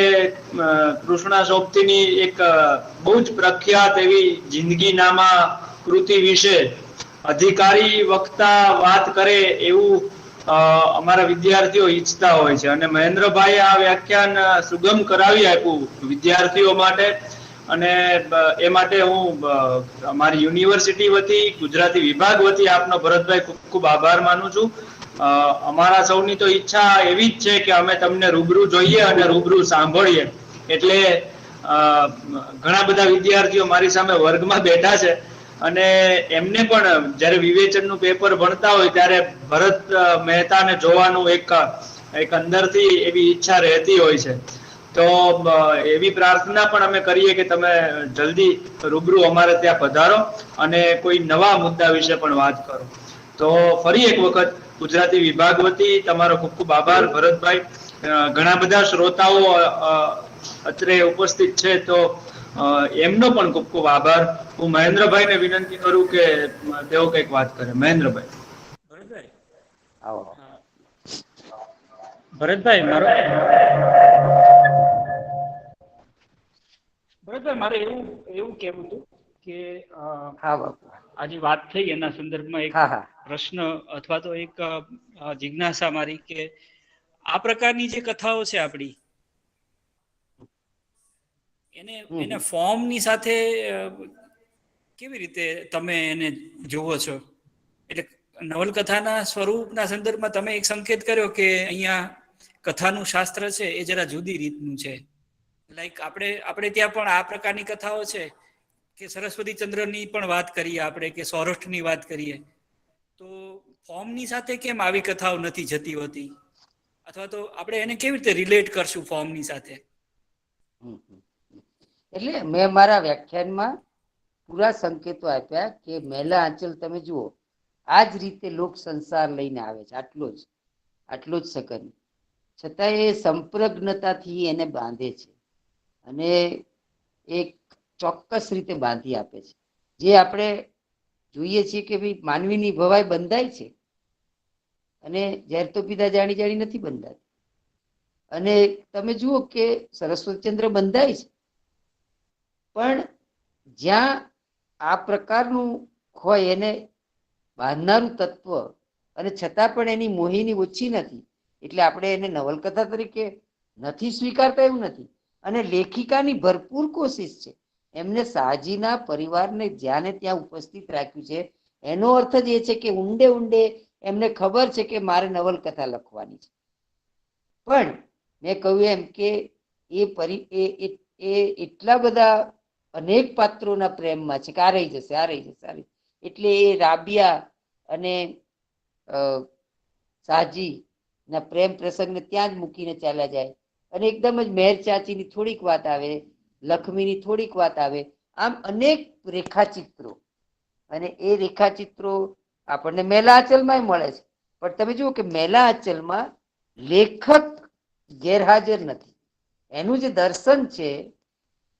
કૃષ્ણા સોબતીની એક બહુ જ પ્રખ્યાત એવી જિંદગીનામા કૃતિ વિશે અધિકારી વક્તા વાત કરે એવું અમારા વિદ્યાર્થીઓ ઈચ્છતા હોય છે. અને મહેન્દ્રભાઈ આ વ્યાખ્યાન સુગમ કરાવી આપ્યું વિદ્યાર્થીઓ માટે. અને એ માટે હું અમારી યુનિવર્સિટી વતી, ગુજરાતી વિભાગ વતી આપનો ભરતભાઈ ખૂબ ખૂબ આભાર માનું છું. અમારા સૌની તો ઈચ્છા એવી જ છે કે અમે તમને રૂબરૂ જોઈએ અને રૂબરૂ સાંભળીએ. એટલે ઘણા બધા વિદ્યાર્થીઓ મારી સામે વર્ગમાં બેઠા છે અને એમને પણ જ્યારે વિવેચનનું પેપર ભણતા હોય ત્યારે ભરત મહેતાને જોવાનું એક અંદરથી એવી ઈચ્છા રહેતી હોય છે. તો એવી પ્રાર્થના પણ અમે કરીએ કે તમે જલ્દી રૂબરૂ અમારે ત્યાં પધારો અને કોઈ નવા મુદ્દા વિશે પણ વાત કરો. તો ફરી એક વખત ગુજરાતી વિભાગ વતી તમારો ખૂબ ખૂબ આભાર ભરતભાઈ. ઘણા બધા શ્રોતાઓ અત્રે ઉપસ્થિત છે તો એમનો પણ ખૂબ ખૂબ આભાર. હું મહેન્દ્રભાઈને વિનંતી કરું કે તેઓ કંઈક વાત કરે. મહેન્દ્રભાઈ. ભરતભાઈ. આવો. ભરતભાઈ મારે એવું કહેવું હતું કે હા બાપુ. આજે વાત થઈ એના સંદર્ભમાં એક હા હા પ્રશ્ન અથવા તો એક જિજ્ઞાસા મારી કે આ પ્રકારની જે કથાઓ છે આપણી એને ફોર્મની સાથે કેવી રીતે તમે એને જોવો છો? એટલે નવલકથાના સ્વરૂપના સંદર્ભમાં તમે એક સંકેત કર્યો કે અહીંયા કથાનું શાસ્ત્ર છે એ જરા જુદી રીતનું છે. લાઈક આપણે ત્યાં પણ આ પ્રકારની કથાઓ છે કે સરસ્વતી ચંદ્રની પણ વાત કરીએ આપણે કે સૌરાષ્ટ્રની વાત કરીએ તો ફોર્મની સાથે કેમ આવી કથાઓ નથી જતી હોતી? અથવા તો આપણે એને કેવી રીતે રિલેટ કરશું ફોર્મની સાથે? એટલે મેં મારા વ્યાખ્યાનમાં પૂરા સંકેતો આપ્યા કે મેલા આંચલ તમે જુઓ આ જ રીતે લોક સંસાર લઈને આવે છે. આટલો જ સકન છતાં એ સંપ્રજ્ઞતાથી એને બાંધે છે અને એક ચોક્કસ રીતે બાંધી આપે છે. જે આપણે જોઈએ છીએ કે ભાઈ માનવીની ભવાઈ બંધાય છે અને ઝેર તો પીધા જાણી જાણી નથી બંધાતી. અને તમે જુઓ કે સરસ્વતીચંદ્ર બંધાય છે પણ જ્યાં આ પ્રકારનું હોય એને બાંધનારું તત્વ અને છતાં પણ એની મોહિની ઓછી નથી એટલે આપણે એને નવલકથા તરીકે નથી સ્વીકારતા એવું નથી. અને લેખિકાની ભરપૂર કોશિશ છે. એમને શાહજીના પરિવારને જ્યાં ને ત્યાં ઉપસ્થિત રાખ્યું છે. એનો અર્થ જ એ છે કે ઊંડે ઊંડે એમને ખબર છે કે મારે નવલકથા લખવાની છે. પણ મેં કહ્યું એમ કે એ એટલા બધા અનેક પાત્રોના પ્રેમમાં છે કે આ રહી જશે, આ રહી જશે, એટલે એ રાબિયા અને શાહજી ના પ્રેમ પ્રસંગને ત્યાં જ મૂકીને ચાલ્યા જાય અને એકદમ જ મેર ચાચીની થોડીક વાત આવે, લક્ષ્મીની થોડીક વાત આવે, આમ અનેક રેખાચિત્રો. અને એ રેખાચિત્રો આપણને મેલા આંચલમાં મળે છે. પણ તમે જુઓ કે મેલા આંચલમાં લેખક ગેરહાજર નથી. એનું જે દર્શન છે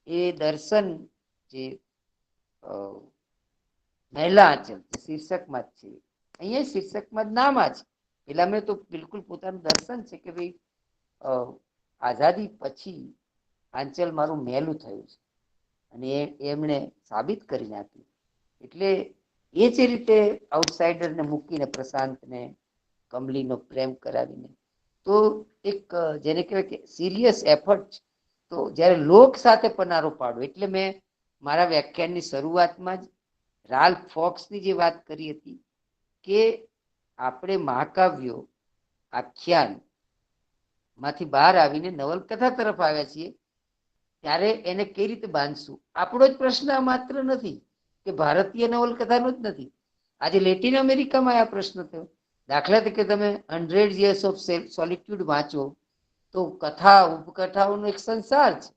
એ દર્શન જે મહિલા આંચલ શીર્ષકમાં જ છે. અહીંયા શીર્ષકમાં જ નામ જ એટલે અમે તો બિલકુલ પોતાનું દર્શન છે કે ભાઈ આઝાદી પછી આંચલ મારું મેલું થયું છે અને એમણે સાબિત કરી નાખ્યું. એટલે એ જ રીતે આઉટસાઇડરને મૂકીને પ્રશાંતને કમલીનો પ્રેમ કરાવીને તો એક જેને કહેવાય કે સિરિયસ એફર્ટ. તો જ્યારે લોક સાથે પનારો પાડો એટલે મેં મારા વ્યાખ્યાનની શરૂઆતમાં જ રાલ્ફ ફોક્સની જે વાત કરી હતી કે આપણે મહાકાવ્યો આખ્યાન માંથી બહાર આવીને નવલકથા તરફ આવ્યા છીએ ત્યારે એને કઈ રીતે બાંધશું. આપણો જ પ્રશ્ન માત્ર નથી કે ભારતીય નવલકથાનો જ નથી. આજે લેટિન અમેરિકામાં આ પ્રશ્ન થયો. દાખલા તરીકે તમે 100 Years of Solitude વાંચો તો કથા ઉપકથાઓનો એક સંસાર છે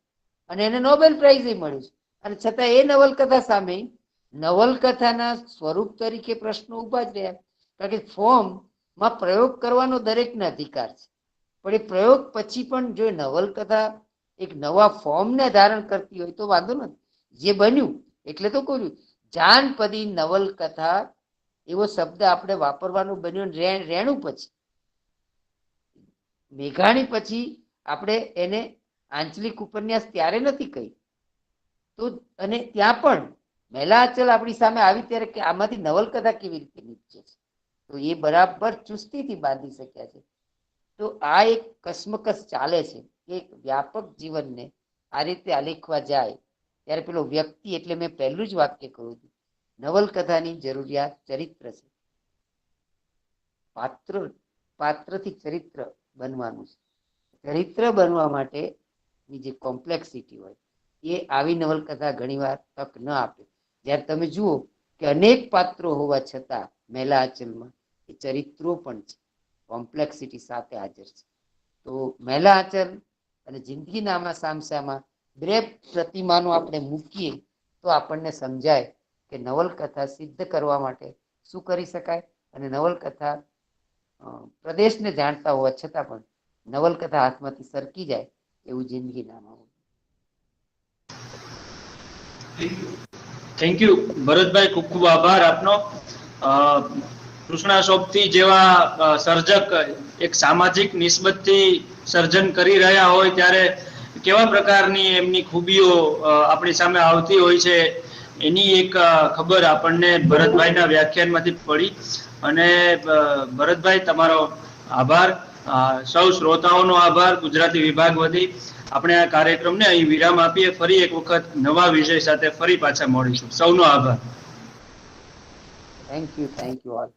અને એને નોબેલ પ્રાઇઝ મળ્યું છે. અને છતાં એ નવલકથા સામે નવલકથાના સ્વરૂપ તરીકે પ્રશ્નો ઉભા જ રહ્યા. કારણ કે ફોર્મમાં પ્રયોગ કરવાનો દરેકને અધિકાર છે પણ એ પ્રયોગ પછી પણ જો નવલકથા એક નવા ફોર્મને ધારણ કરતી હોય તો વાંધો નથી. જે બન્યું એટલે તો કહ્યું જાનપદી નવલકથા એવો શબ્દ આપણે વાપરવાનું બન્યું રેણું પછી મેઘાણી પછી આપણે એને આંચલિક ઉપન્યાસ ત્યારે નથી કહી તો અને ત્યાં પણ મહિલા આંચલ આપણી સામે આવી ત્યારે કે આમાંથી નવલકથા કેવી રીતે નીપજે છે તો એ બરાબર ચુસ્તીથી બાંધી શક્યા છે. તો આ એક કસમકસ ચાલે છે કે વ્યાપક જીવનને આ રીતે આલેખવા જાય ત્યારે પેલો વ્યક્તિ એટલે મેં પહેલું જ વાક્ય કહ્યું હતું નવલકથાની જરૂરિયાત ચરિત્ર છે. પાત્રો પાત્રથી ચરિત્ર બનવાનું છે. ચરિત્ર બનવા માટેની જે કોમ્પ્લેક્સિટી હોય એ આવી નવલકથા ઘણીવાર તક ન આપે. જ્યારે તમે જુઓ કે અનેક પાત્રો હોવા છતાં મેલા આંચલમાં એ ચરિત્રો પણ છે, કોમ્પ્લેક્સિટી સાથે હાજર છે. તો મેલા આંચલ અને જિંદગીનામા સામસામાં બે પ્રતિમાનો આપણે મૂકીએ તો આપણને સમજાય કે નવલકથા સિદ્ધ કરવા માટે શું કરી શકાય. અને નવલકથા પ્રદેશને જાણતા હોવા છતાં પણ નવલકથા હાથમાંથી સરકી જાય એવું જિંદગીનામા. થેન્ક યુ ભરતભાઈ, ખૂબ ખૂબ આભાર આપનો. કૃષ્ણા સોબતી જેવા સર્જક એક સામાજિક નિસ્બતથી સર્જન કરી રહ્યા હોય ત્યારે કેવા પ્રકારની એમની ખૂબીઓ આપણી સામે આવતી હોય છે એની એક ખબર આપણને ભરતભાઈના વ્યાખ્યાનમાંથી પડી. અને ભરતભાઈ, તમારો આભાર. સૌ શ્રોતાઓનો આભાર. ગુજરાતી વિભાગ વતી આપણે આ કાર્યક્રમને અહીં વિરામ આપીએ. ફરી એક વખત નવા વિષય સાથે ફરી પાછા મળીશું. સૌનો આભાર. Thank you all.